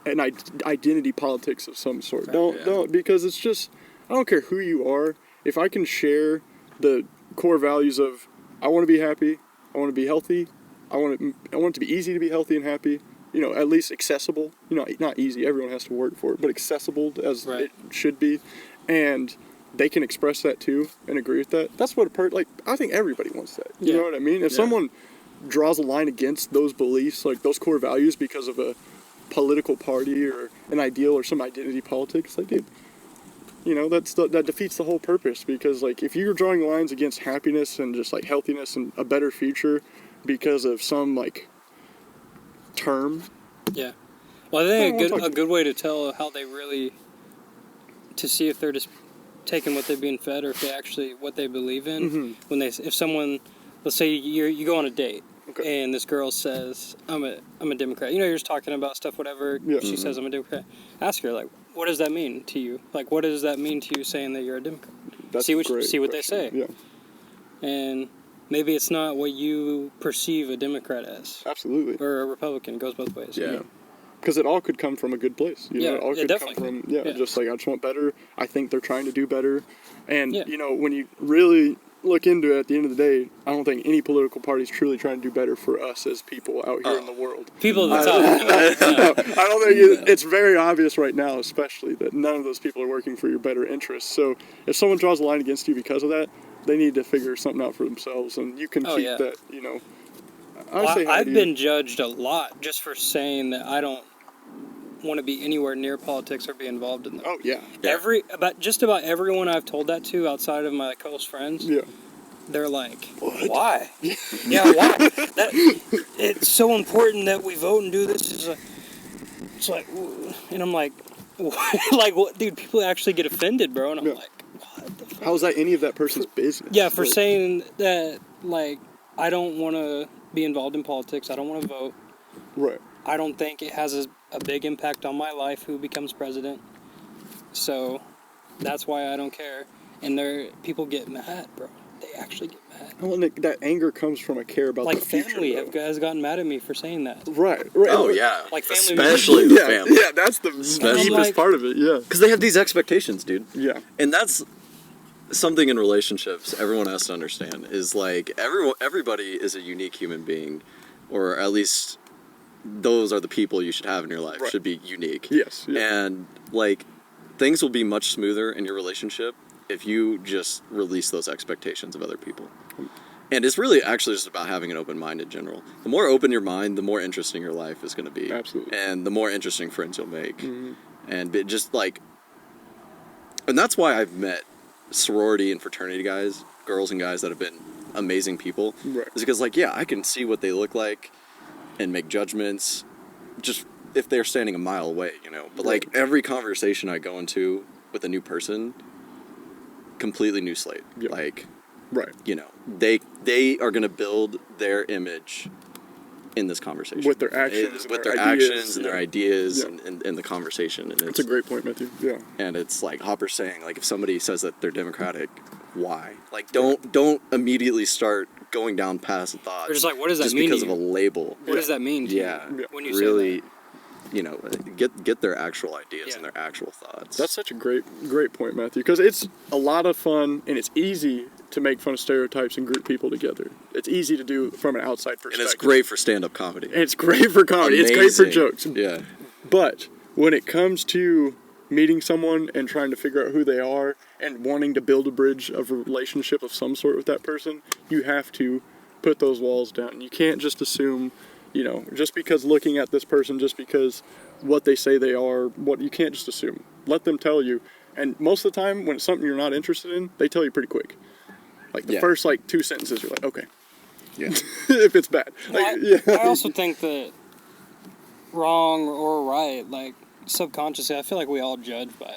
an identity politics of some sort. Don't, because it's just, I don't care who you are. If I can share the core values of I want to be happy, I want to be healthy, I want it to be easy to be healthy and happy, you know, at least accessible, you know, not easy, everyone has to work for it, but accessible as it should be, and they can express that too and agree with that. That's what I think everybody wants that. You know what I mean? If someone draws a line against those beliefs, like those core values because of a political party or an ideal or some identity politics, like, dude, you know, that defeats the whole purpose, because like if you're drawing lines against happiness and just like healthiness and a better future because of some like term. Yeah. Well, I think a good way to tell how they really, to see if they're just taking what they're being fed or if they actually what they believe in. When if someone, let's say you go on a date. Okay. And this girl says, I'm a Democrat. You know, you're just talking about stuff, whatever. Yeah. She says, I'm a Democrat. Ask her, like, what does that mean to you? Like, what does that mean to you saying that you're a Democrat? That's see what question. they say. Yeah. And maybe it's not what you perceive a Democrat as. Absolutely. Or a Republican. It goes both ways. Yeah. because it all could come from a good place. You know, it all could come definitely. from, just like, I just want better. I think they're trying to do better. And, Yeah. you know, when you really look into it, at the end of the day, I don't think any political party is truly trying to do better for us as people out here in the world. People at the top. I don't think it's very obvious right now, especially, that none of those people are working for your better interests. So if someone draws a line against you because of that, they need to figure something out for themselves, and you can keep that, you know. I've been judged a lot just for saying that I don't want to be anywhere near politics or be involved in them. Oh yeah. Just about everyone I've told that to outside of my close friends. Yeah. They're like, why? Yeah, why? It's so important that we vote and do this. It's like, and I'm like, like, what, dude? People actually get offended, bro. And I'm like, what the fuck? How is that any of that person's business? Yeah, for saying that, like, I don't want to be involved in politics. I don't want to vote. Right. I don't think it has a big impact on my life who becomes president. So that's why I don't care. And people get mad, bro. They actually get mad. Well, Nick, that anger comes from a care about like the future. Family has gotten mad at me for saying that. Right. Oh yeah. Like family, especially the family. Yeah, that's the deepest part of it. Yeah. Because they have these expectations, dude. Yeah. And that's something in relationships everyone has to understand is like everybody is a unique human being, or at least those are the people you should have in your life. Should be unique. Yes. Yeah. And like things will be much smoother in your relationship if you just release those expectations of other people. And it's really actually just about having an open mind in general. The more open your mind, the more interesting your life is going to be. Absolutely. And the more interesting friends you'll make. Mm-hmm. And just like, and that's why I've met sorority and fraternity guys, girls and guys that have been amazing people. Right. Is because like, yeah, I can see what they look like and make judgments just if they're standing a mile away, you know. But like every conversation I go into with a new person, completely new slate. Yep. Like, you know, they are going to build their image in this conversation with their actions, with their actions and their ideas and the conversation. And it's a great point, Matthew. Yeah. And it's like Hopper's saying, like if somebody says that they're Democratic, why? Like don't immediately start going down past thoughts. Or just like, what does that just mean? Just because of a label. What does that mean? When you really, you know, get their actual ideas and their actual thoughts. That's such a great point, Matthew, because it's a lot of fun and it's easy to make fun of stereotypes and group people together. It's easy to do from an outside perspective. And it's great for stand-up comedy. It's great for comedy. Amazing. It's great for jokes. Yeah. But when it comes to meeting someone and trying to figure out who they are and wanting to build a bridge of a relationship of some sort with that person, you have to put those walls down. You can't just assume, you know, just because looking at this person, just because what they say they are, you can't just assume. Let them tell you. And most of the time, when it's something you're not interested in, they tell you pretty quick. Like the first like 2 sentences, you're like, okay. Yeah. If it's bad. Like, I also think that wrong or right, like subconsciously, I feel like we all judge by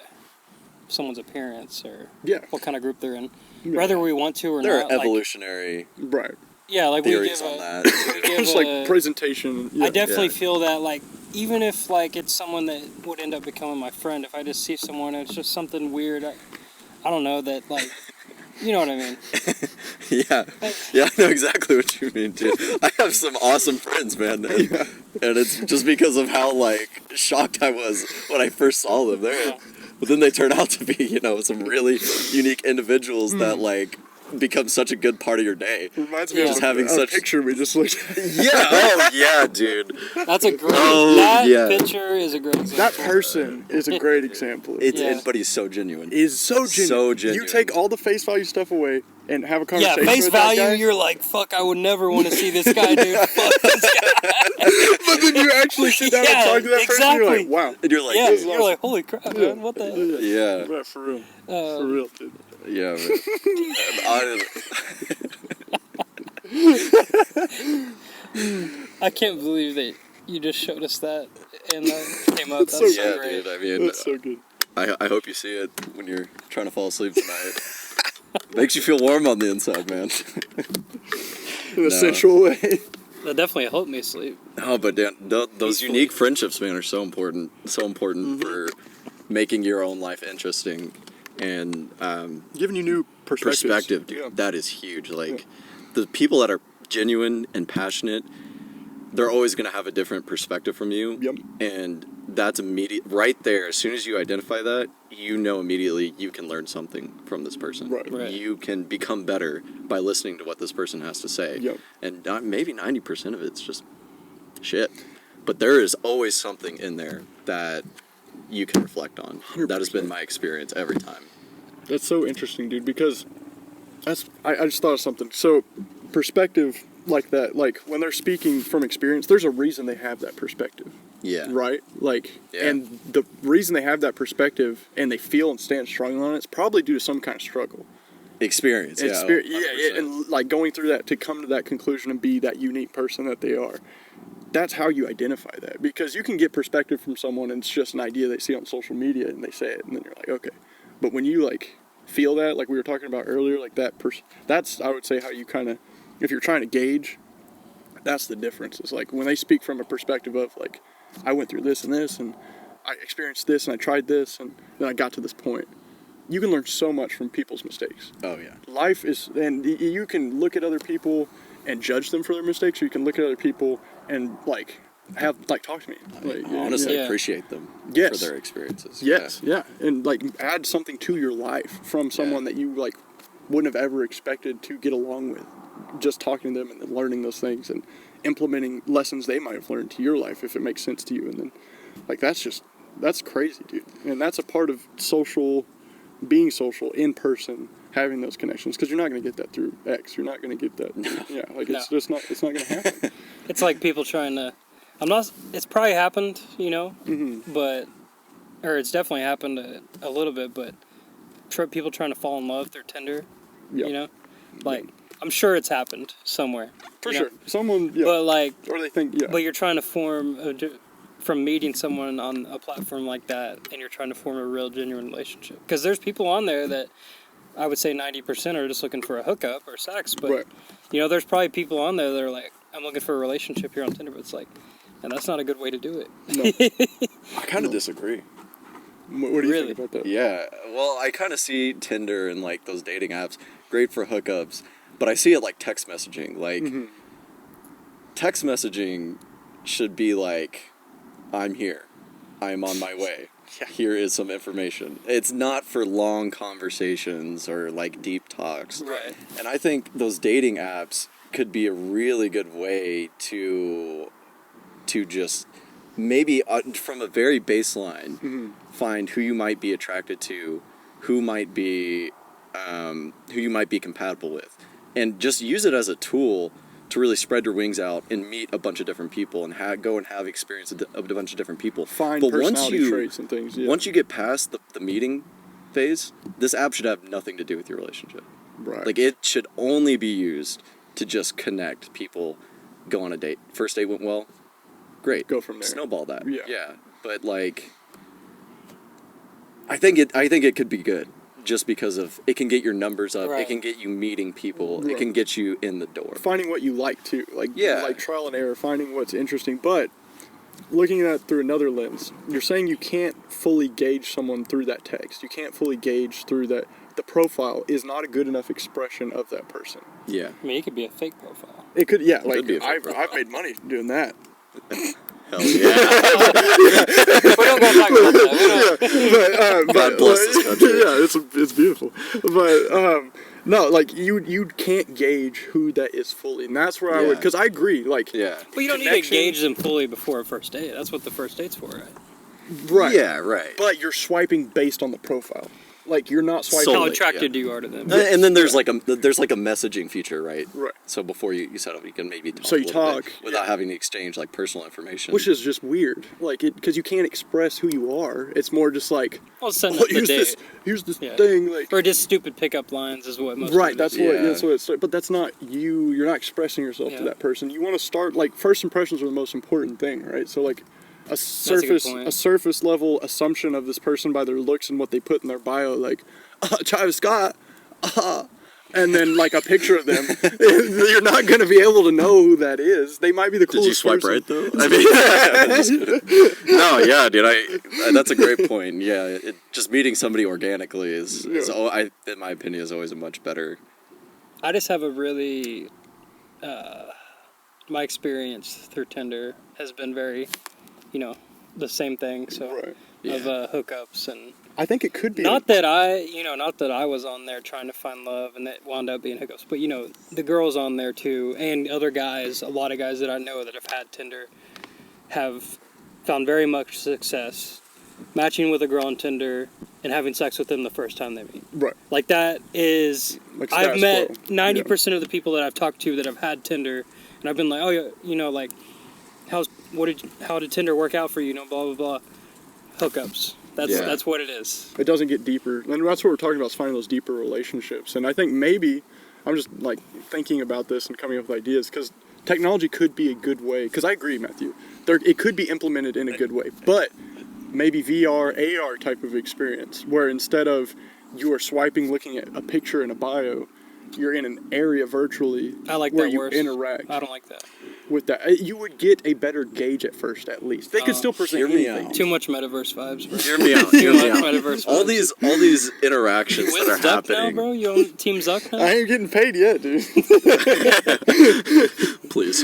someone's appearance or what kind of group they're in, whether we want to or there not. There are evolutionary like theories on that. It's like presentation. I definitely feel that, like, even if like it's someone that would end up becoming my friend, if I just see someone and it's just something weird, I don't know, that like, you know what I mean? Yeah, I know exactly what you mean, dude. I have some awesome friends, man, and it's just because of how like shocked I was when I first saw them there. But then they turn out to be, you know, some really unique individuals that like become such a good part of your day. Reminds me of just having such picture we just looked at. Dude. That's a great. Picture is a great example. That person is a great example. But he's so genuine. Is so genuine. So genuine. You take all the face value stuff away and have a conversation. Yeah, face with value. That guy. You're like, fuck. I would never want to see this guy, dude. Fuck this guy. But then you actually sit down and talk to that person. You're like, wow. And you're like, you're like, holy crap, man. What the hell? Yeah, for real. For real, dude. Yeah, man. I can't believe that you just showed us that and that came up. That's so great. Dude. I mean, that's so good. I hope you see it when you're trying to fall asleep tonight. Makes you feel warm on the inside, man. In a sensual way. That definitely helped me sleep. Oh, but Dan, those unique friendships, man, are so important. So important for making your own life interesting and giving you new perspective, dude. That is huge. Like the people that are genuine and passionate they're always going to have a different perspective from you. Yep. And that's immediate right there. As soon as you identify that, you know immediately you can learn something from this person. Right. You can become better by listening to what this person has to say. Yep. And maybe 90% of it's just shit. But there is always something in there that you can reflect on. 100%. That has been my experience every time. That's so interesting, dude, because I just thought of something. So perspective like that, like when they're speaking from experience, there's a reason they have that perspective. Yeah. Right? Like, Yeah. and the reason they have that perspective and they feel and stand strong on it, it's probably due to some kind of struggle. Experience, yeah. Yeah, and like going through that to come to that conclusion and be that unique person that they are. That's how you identify that, because you can get perspective from someone and it's just an idea they see on social media and they say it and then you're like, okay. But when you like feel that, like we were talking about earlier, like that's, I would say, how you kind of, if you're trying to gauge, that's the difference. It's like when they speak from a perspective of like, I went through this and I experienced this and I tried this and then I got to this point. You can learn so much from people's mistakes. Oh, yeah. Life is, and you can look at other people and judge them for their mistakes, or you can look at other people and talk to me. Like, Honestly, yeah. appreciate them Yes. for their experiences. Yes, yeah. And like add something to your life from someone that you like wouldn't have ever expected to get along with. Just talking to them and then learning those things and implementing lessons they might have learned to your life if it makes sense to you. And then like that's crazy, dude. And that's a part of being social in person, having those connections, because you're not going to get that through X. You're not going to get that. It's just not. It's not going to happen. It's like people trying to. It's probably happened, but, or it's definitely happened a little bit, but people trying to fall in love through Tinder, like I'm sure it's happened somewhere. For sure, someone. Yeah. But like, or they think. Yeah. But you're trying to from meeting someone on a platform like that, and you're trying to form a real, genuine relationship. Because there's people on there that I would say 90% are just looking for a hookup or sex, but there's probably people on there that are like, I'm looking for a relationship here on Tinder, but it's like, and that's not a good way to do it. No. I kind of disagree. What do you think about that? Yeah, well, I kind of see Tinder and like those dating apps great for hookups, but I see it like text messaging. Like, text messaging should be like, I'm here. I'm on my way. Here is some information. It's not for long conversations or like deep talks. Right. And I think those dating apps could be a really good way to just maybe from a very baseline find who you might be attracted to, who you might be compatible with, and just use it as a tool to really spread your wings out and meet a bunch of different people and go and have experience of a bunch of different people. Find personality traits and things. Yeah. Once you get past the meeting phase, this app should have nothing to do with your relationship. Right. Like, it should only be used to just connect people, go on a date. First date went well, great. Go from there. Snowball that. Yeah. But like, I think it could be good. Just because of it can get your numbers up, it can get you meeting people, it can get you in the door. Finding what you like too, like trial and error, finding what's interesting. But looking at it through another lens, you're saying you can't fully gauge someone through that text. You can't fully gauge through that. The profile is not a good enough expression of that person. Yeah, I mean, it could be a fake profile. It could, yeah. Like I've made money doing that. Hell yeah. We don't go back about that. God bless this country. Yeah, it's beautiful. But no, like you can't gauge who that is fully, and that's where I would, because I agree. Like, but you don't need to gauge them fully before a first date. That's what the first date's for, right? Right. Yeah, right. But you're swiping based on the profile. Like, you're not swiping. How attracted you are to them. And then there's like a messaging feature, right? Right. So before you set up, you can maybe talk. So you a little talk bit without having to exchange like personal information, which is just weird. Like, because you can't express who you are. It's more just like, send up the date. Here's this thing, like, or just stupid pickup lines is what most. Right. That's what it's. But that's not you. You're not expressing yourself to that person. You want to start, like, first impressions are the most important thing, right? So like, a surface level assumption of this person by their looks and what they put in their bio, like, Travis Scott, and then like a picture of them, you're not going to be able to know who that is. They might be the coolest. Did you swipe person. right though? I mean, no, yeah, dude. That's a great point. Yeah, just meeting somebody organically is in my opinion, is always a much better. I just have a really my experience through Tinder has been very, the same thing. So Right. of hookups and. I think it could be. Not that I was on there trying to find love and that wound up being hookups, but the girls on there too, and other guys, a lot of guys that I know that have had Tinder have found very much success matching with a girl on Tinder and having sex with them the first time they meet. Right. Like that is, Like I've status met quo. 90% of the people that I've talked to that have had Tinder, and I've been like, oh yeah, like, how did Tinder work out for you? Blah blah blah, hookups. That's what it is. It doesn't get deeper. And that's what we're talking about, is finding those deeper relationships. And I think maybe, I'm just like thinking about this and coming up with ideas, because technology could be a good way. Because I agree, Matthew. It could be implemented in a good way. But maybe VR, AR type of experience, where instead of you are swiping, looking at a picture in a bio, you're in an area virtually I like where that you worse. interact. I don't like that. With that, you would get a better gauge at first, at least. They could still present hear me anything. out. Too much metaverse vibes, bro. Hear me out. Too Hear much me out. metaverse All vibes. these interactions With that are Zuck now, happening. bro? You own Team Zuck now? I ain't getting paid yet, dude. Please.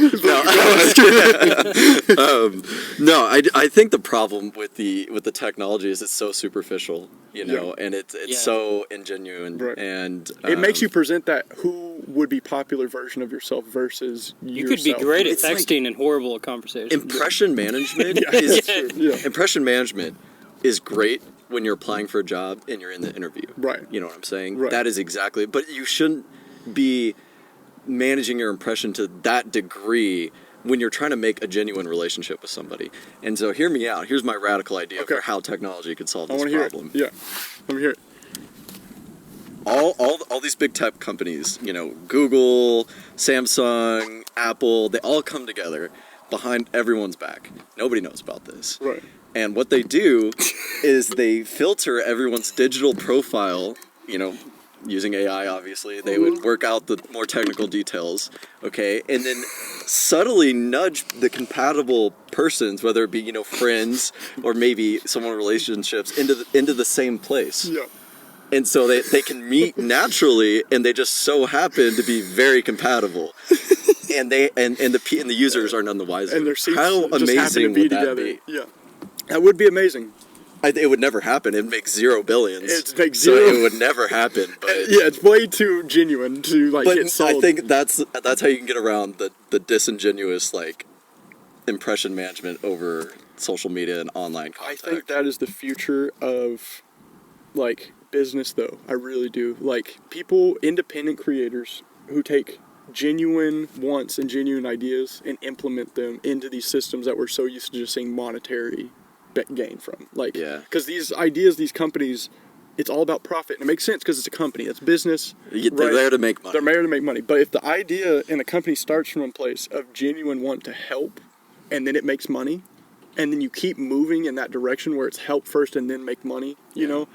No, I think the problem with the technology is it's so superficial, and it's so ingenuine, Right. and It makes you present that who would be popular version of yourself versus You yourself. could be great at It's like- texting and horrible at conversations. impression management Yeah, is that's true. Yeah. impression management is great when you're applying for a job and you're in the interview. Right. You know what I'm saying? Right. That is exactly. But you shouldn't be managing your impression to that degree when you're trying to make a genuine relationship with somebody. And so hear me out. Here's my radical idea Okay. for how technology could solve I this want to hear problem. it. Yeah. Let me hear it. All these big tech companies, Google, Samsung, Apple, they all come together behind everyone's back. Nobody knows about this. Right. And what they do is they filter everyone's digital profile, using AI, obviously. They would work out the more technical details, okay? And then subtly nudge the compatible persons, whether it be, friends or maybe someone in relationships, into the same place. Yeah. And so they can meet naturally, and they just so happen to be very compatible. And the users are none the wiser. And their seats How just happen to amazing be would that together. be? Yeah. That would be amazing. It would never happen. It makes 0 billions. It makes so zero. it would never happen. But Yeah, it's way too genuine to but get sold. I think that's how you can get around the disingenuous impression management over social media and online I contact. think that is the future of business, though. I really do. People, independent creators who take genuine wants and genuine ideas and implement them into these systems that we're so used to just seeing monetary gain from. Yeah. Because these ideas, these companies, it's all about profit. And it makes sense because it's a company. It's business. They're right? there to make money. They're there to make money. But if the idea in the company starts from a place of genuine want to help, and then it makes money, and then you keep moving in that direction where it's help first and then make money, you know,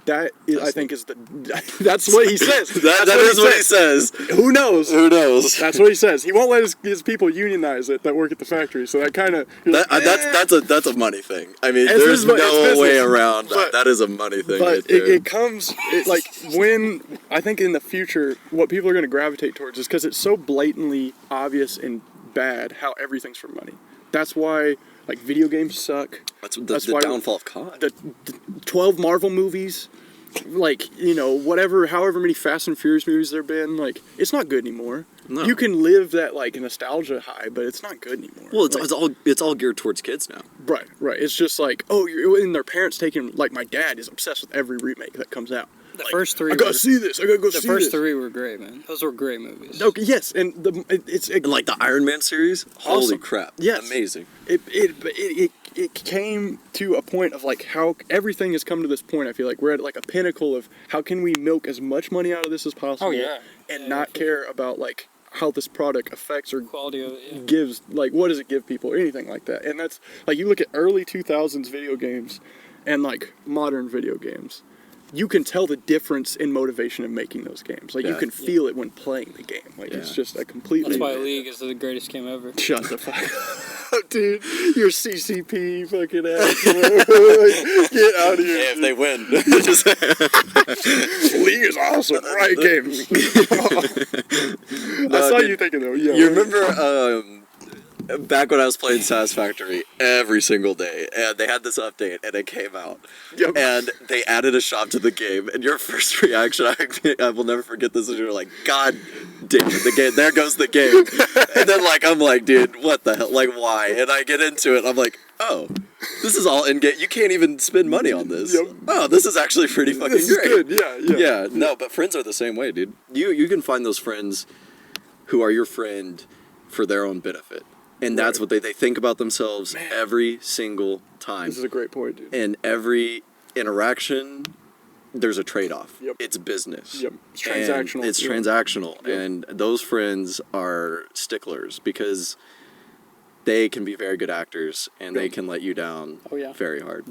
that is, I think is that's what he says. that is what he says. Who knows? Who knows? That's what he says. He won't let his people unionize it that work at the factory. So that kind of That's a money thing. I mean, It's there's business, no it's way business. around But- that. That is a money thing. But right there. it comes when I think in the future what people are going to gravitate towards is because it's so blatantly obvious and bad how everything's for money. That's why video games suck. That's why the downfall of COD. The 12 Marvel movies, however many Fast and Furious movies there've been, it's not good anymore. No. You can live that nostalgia high, but it's not good anymore. Well, it's all geared towards kids now. Right. It's just and their parents taking, my dad is obsessed with every remake that comes out. The first three I gotta were- see this. I gotta go see The first this. three were great, man. Those were great movies. Okay, yes, and it's And the Iron Man series, holy Awesome. crap! Yes. Amazing. it came to a point of how everything has come to this point. I feel like we're at a pinnacle of how can we milk as much money out of this as possible. Oh, yeah. and Yeah, not for care about how this product affects or Quality of it. gives what does it give people or anything like that. And that's you look at early 2000s video games and modern video games. You can tell the difference in motivation of making those games. You Yeah. can feel it when playing the game. It's Yeah. just a completely. That's why League is the greatest game ever. Shut the fuck up, dude. Your CCP fucking ass. Get out of here. Yeah, if they win. League is awesome. Right games. I saw you thinking though. Yeah. You remember back when I was playing Satisfactory every single day, and they had this update, and it came out, and they added a shop to the game, and your first reaction, I will never forget this, is you're like, God damn it, the game, there goes the game, and then like, I'm like, dude, what the hell, like, why? And I get into it, I'm like, oh, this is all in-game, you can't even spend money on this. Oh, this is actually pretty fucking this great. Is good. Yeah, no, but friends are the same way, dude. You can find those friends who are your friend for their own benefit. And that's what they think about themselves every single time. This is a great point, dude. And every interaction, there's a trade-off. It's business. It's transactional. It's transactional. And those friends are sticklers because they can be very good actors and they can let you down very hard.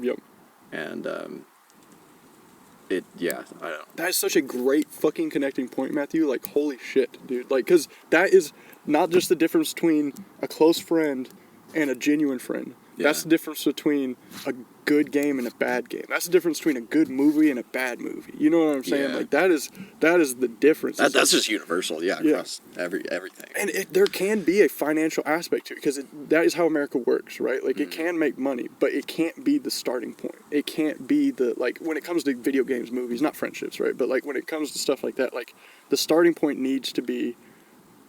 And I don't. That is such a great fucking connecting point, Matthew. Like, holy shit, dude. Like, because that is not just the difference between a close friend and a genuine friend. That's the difference between a good game and a bad game. That's the difference between a good movie and a bad movie. You know what I'm saying? Like, that is the difference. That's just universal, across everything. And there can be a financial aspect to it, because that is how America works, right? Like, it can make money, but it can't be the starting point. It can't be like, when it comes to video games, movies, not friendships, right? But, like, when it comes to stuff like that, like, the starting point needs to be,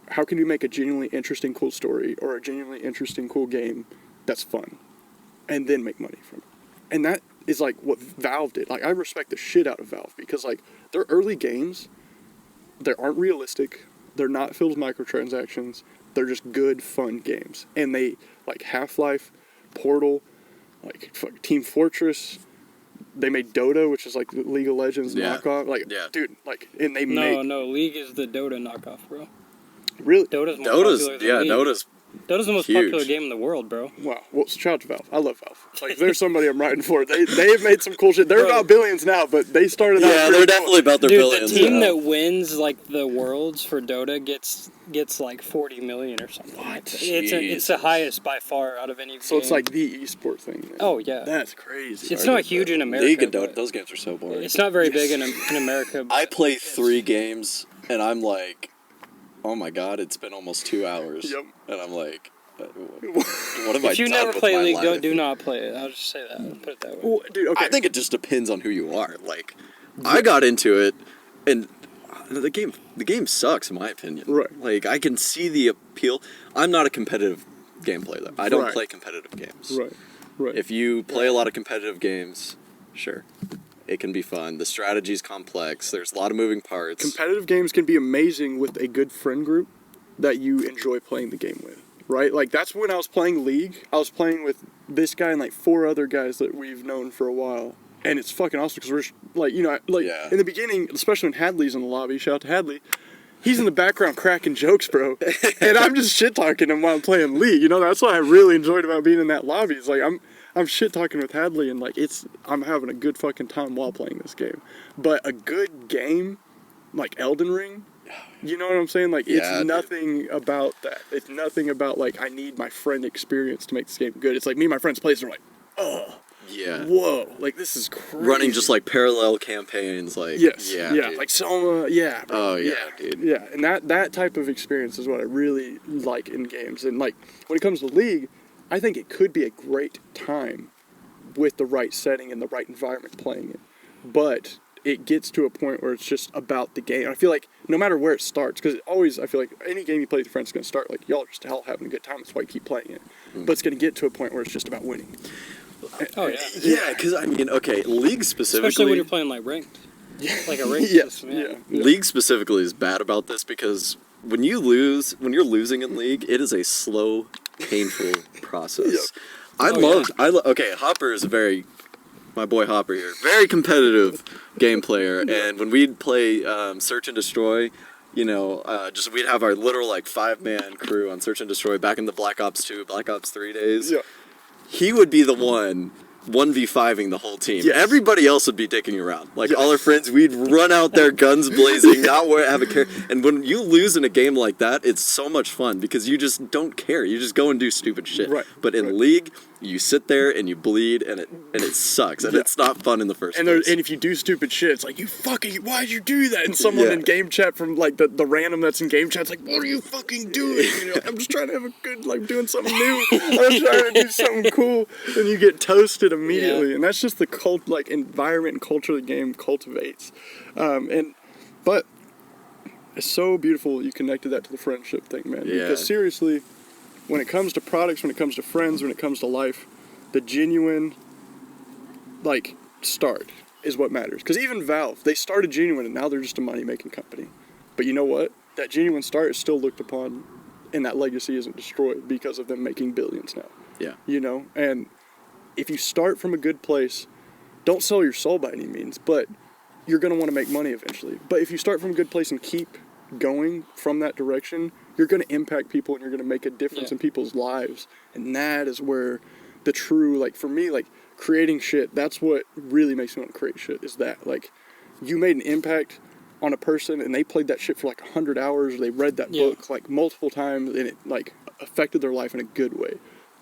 how can you make a genuinely interesting, cool story or a genuinely interesting, cool game that's fun, and then make money from it. And that is like what Valve did. Like, I respect the shit out of Valve, because like, their early games, they aren't realistic, they're not filled with microtransactions, they're just good, fun games. And they, like Half-Life, Portal, like Team Fortress, they made Dota, which is like League of Legends knockoff. Like, dude, like, and they No, League is the Dota knockoff, bro. Really? Dota's more popular than League. Dota's the most popular game in the world, bro. Wow. Well, shout out to Valve. I love Valve. Like, there's somebody I'm writing for. They have made some cool shit. They're about billions now, but they started out. Yeah, they're definitely about their billions. The team that wins like the worlds for Dota gets like 40 million or something. What? It's the highest by far out of any. So it's like the esport thing. Man. Oh yeah. That's crazy. It's not huge in America. League and Dota, those games are so boring. It's not very big in America. I play 3 games and I'm like, oh my god, it's been almost 2 hours. And I'm like, what have I done with my life? If you never play League, do not play it. I'll just say that. I'll put it that way. Well, dude, okay. I think it just depends on who you are. Like, I got into it, and the game sucks in my opinion. Right. Like, I can see the appeal. I'm not a competitive game player though. I don't play competitive games. Right. If you play a lot of competitive games, sure, it can be fun. The strategy's complex. There's a lot of moving parts. Competitive games can be amazing with a good friend group that you enjoy playing the game with. Right? Like, that's when I was playing League. I was playing with this guy and like 4 other guys that we've known for a while. And it's fucking awesome because we're like, you know, like in the beginning, especially when Hadley's in the lobby, shout out to Hadley, he's in the background cracking jokes, bro. And I'm just shit talking him while I'm playing League. You know, that's what I really enjoyed about being in that lobby. It's like, I'm shit talking with Hadley and like, I'm having a good fucking time while playing this game. But a good game, like Elden Ring, you know what I'm saying? Like, it's nothing about that. It's nothing about, like, I need my friend experience to make this game good. It's like, me and my friends play, and we're like, oh. Yeah. Whoa. Like, this is crazy. Running just, like, parallel campaigns, like. Yes. Yeah. Dude. Like, Soma, yeah. Oh, yeah, dude. Yeah, and that type of experience is what I really like in games. And, like, when it comes to League, I think it could be a great time with the right setting and the right environment playing it. But it gets to a point where it's just about the game. I feel like no matter where it starts, because I feel like any game you play with your friends is going to start like, y'all are just hell having a good time, that's why you keep playing it. But it's going to get to a point where it's just about winning. Oh, yeah. Yeah, because, I mean, okay, League specifically. Especially when you're playing like ranked. Like a ranked system, yeah. League specifically is bad about this because when you're losing in League, it is a slow, painful process. Okay, Hopper is my boy Hopper here, very competitive game player, and when we'd play Search and Destroy, you know, we'd have our literal like 5-man crew on Search and Destroy back in the Black Ops 2, Black Ops 3 days. Yeah. He would be the 1v5ing the whole team. Yes. Everybody else would be dicking around. Like, all our friends, we'd run out there, guns blazing, not have a care. And when you lose in a game like that, it's so much fun because you just don't care. You just go and do stupid shit. Right. But in League, you sit there and you bleed, and it sucks, and it's not fun in the first and place. And if you do stupid shit, it's like, why'd you do that? And someone in game chat from like the random that's in game chat's like, what are you fucking doing? And you're like, I'm just trying to have a good, like, doing something new. I'm trying to do something cool. And you get toasted immediately. And that's just the environment and culture the game cultivates. But it's so beautiful you connected that to the friendship thing, man. Yeah. Because seriously, when it comes to products, when it comes to friends, when it comes to life, the genuine, like, start is what matters. Because even Valve, they started genuine and now they're just a money-making company. But you know what? That genuine start is still looked upon, and that legacy isn't destroyed because of them making billions now. Yeah. You know? And if you start from a good place, don't sell your soul by any means, but you're going to want to make money eventually. But if you start from a good place and keep going from that direction, you're going to impact people and you're going to make a difference in people's lives. And that is where the true, like, for me, like, creating shit, that's what really makes me want to create shit, is that, like, you made an impact on a person and they played that shit for like 100 hours, or they read that book like multiple times and it like affected their life in a good way.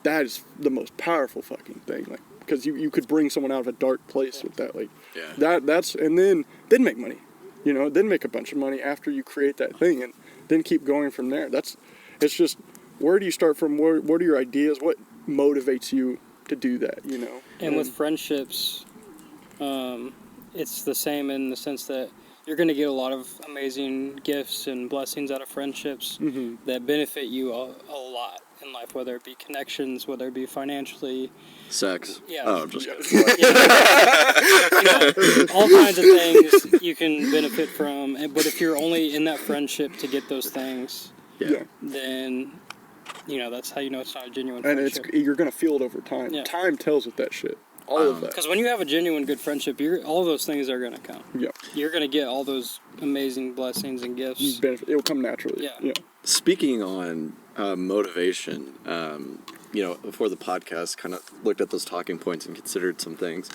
That is the most powerful fucking thing, like, because you could bring someone out of a dark place with that, like, that's, and then make money, you know, then make a bunch of money after you create that thing, and then keep going from there. It's just, where do you start from? What are your ideas? What motivates you to do that, you know? And with friendships, it's the same in the sense that you're going to get a lot of amazing gifts and blessings out of friendships that benefit you a lot in life, whether it be connections, whether it be financially. Sex. Yeah. Oh, I'm just kidding. You know, all kinds of things you can benefit from. But if you're only in that friendship to get those things, then, you know, that's how you know it's not a genuine friendship. And you're going to feel it over time. Yeah. Time tells with that shit. All of that. Because when you have a genuine good friendship, all those things are going to come. Yeah. You're going to get all those amazing blessings and gifts. It will come naturally. Yeah. Speaking on motivation, you know, before the podcast, kind of looked at those talking points and considered some things.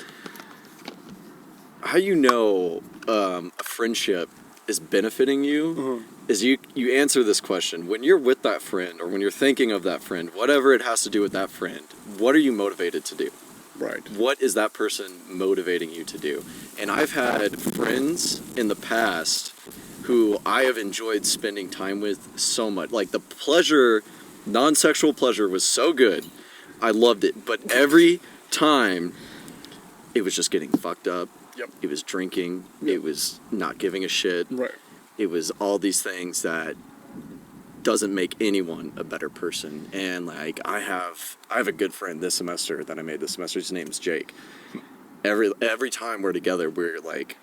How you know a friendship is benefiting you is you answer this question. When you're with that friend, or when you're thinking of that friend, whatever it has to do with that friend, what are you motivated to do? Right. What is that person motivating you to do? And I've had friends in the past who I have enjoyed spending time with so much. Like, the pleasure, non-sexual pleasure, was so good. I loved it. But every time, it was just getting fucked up. Yep. It was drinking. Yep. It was not giving a shit. Right. It was all these things that doesn't make anyone a better person. And, like, I have a good friend this semester that I made this semester. His name's Jake. Every time we're together, we're like,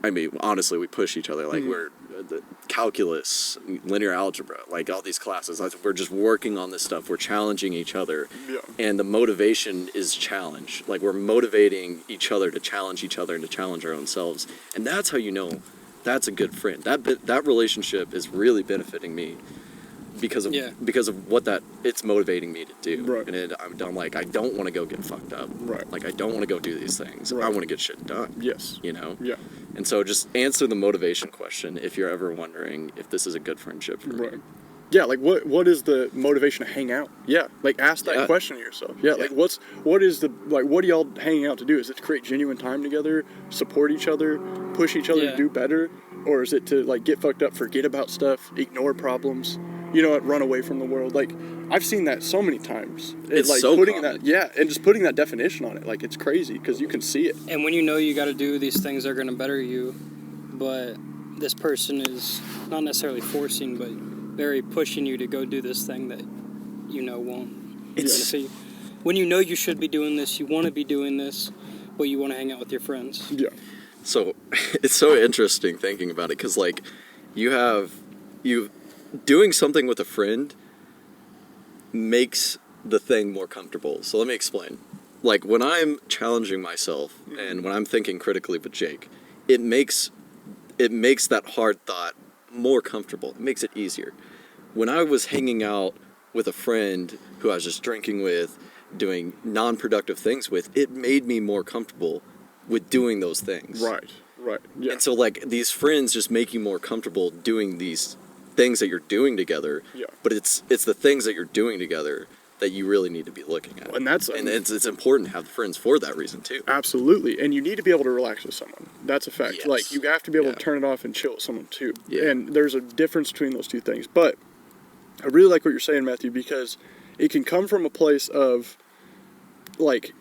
I mean, honestly, we push each other. Like, we're the calculus, linear algebra, like all these classes. We're just working on this stuff. We're challenging each other. Yeah. And the motivation is challenge. Like, we're motivating each other to challenge each other and to challenge our own selves. And that's how you know that's a good friend. That relationship is really benefiting me because of what it's motivating me to do. Right. And I'm like, I don't want to go get fucked up. Right. Like, I don't want to go do these things. Right. I want to get shit done. Yes. You know? Yeah. And so just answer the motivation question if you're ever wondering if this is a good friendship for me. Right. Yeah, like what is the motivation to hang out? Yeah, like ask that question to yourself. Yeah, like what do y'all hanging out to do? Is it to create genuine time together, support each other, push each other to do better? Or is it to, like, get fucked up, forget about stuff, ignore problems, you know what, run away from the world? Like, I've seen that so many times. It's like so putting common. and just putting that definition on it, like, it's crazy because you can see it. And when you know you got to do these things that are going to better you, but this person is not necessarily forcing, but very pushing you to go do this thing that you know won't benefit you. When you know you should be doing this, you want to be doing this, but you want to hang out with your friends. Yeah. So it's so interesting thinking about it, because, like, you doing something with a friend makes the thing more comfortable. So let me explain. Like, when I'm challenging myself and when I'm thinking critically with Jake, it makes that hard thought more comfortable. It makes it easier. When I was hanging out with a friend who I was just drinking with, doing non-productive things with, it made me more comfortable with doing those things. Right. Yeah. And so, like, these friends just make you more comfortable doing these things that you're doing together. Yeah. But it's the things that you're doing together that you really need to be looking at. And that's it's important to have the friends for that reason too. Absolutely. And you need to be able to relax with someone. That's a fact. Yes. Like, you have to be able to turn it off and chill with someone too. And there's a difference between those two things. But I really like what you're saying, Matthew, because it can come from a place of, like,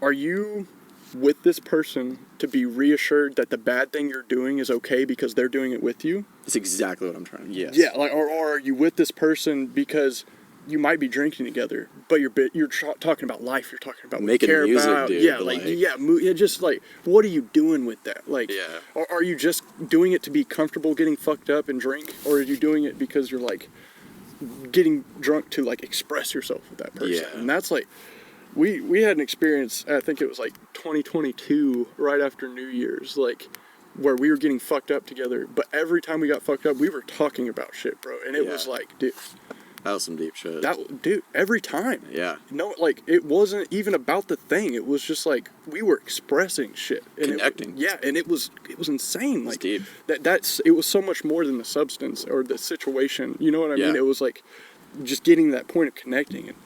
are you with this person to be reassured that the bad thing you're doing is okay because they're doing it with you? That's exactly what I'm trying to. Yes. Yeah, like, or are you with this person because you might be drinking together, but you're talking about life. You're talking about making what you care music, about. dude. Yeah, just like, what are you doing with that? Like, or are you just doing it to be comfortable, getting fucked up and drink, or are you doing it because you're like getting drunk to like express yourself with that person? Yeah. And that's like, we had an experience. I think it was like 2022, right after New Year's, like, where we were getting fucked up together. But every time we got fucked up, we were talking about shit, bro. And it was like, dude. That was some deep shit. Dude, every time. Yeah. No, like, it wasn't even about the thing. It was just like, we were expressing shit. And connecting. And it was insane. Like, deep. It was so much more than the substance or the situation. You know what I mean? It was like just getting that point of connecting. And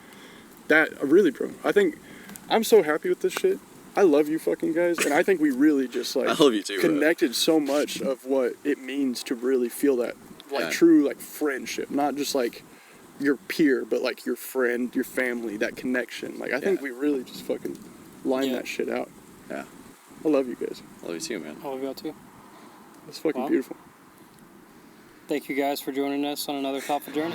that, really, bro, I think I'm so happy with this shit. I love you fucking guys. And I think we really just, like, I love you too, connected so much of what it means to really feel that, like, true, like, friendship. Not just, like, your peer, but like your friend, your family, that connection. Like, I think we really just fucking line that shit out. Yeah. I love you guys. I love you too, man. I love you all too. It's fucking beautiful. Thank you guys for joining us on another thoughtful journey.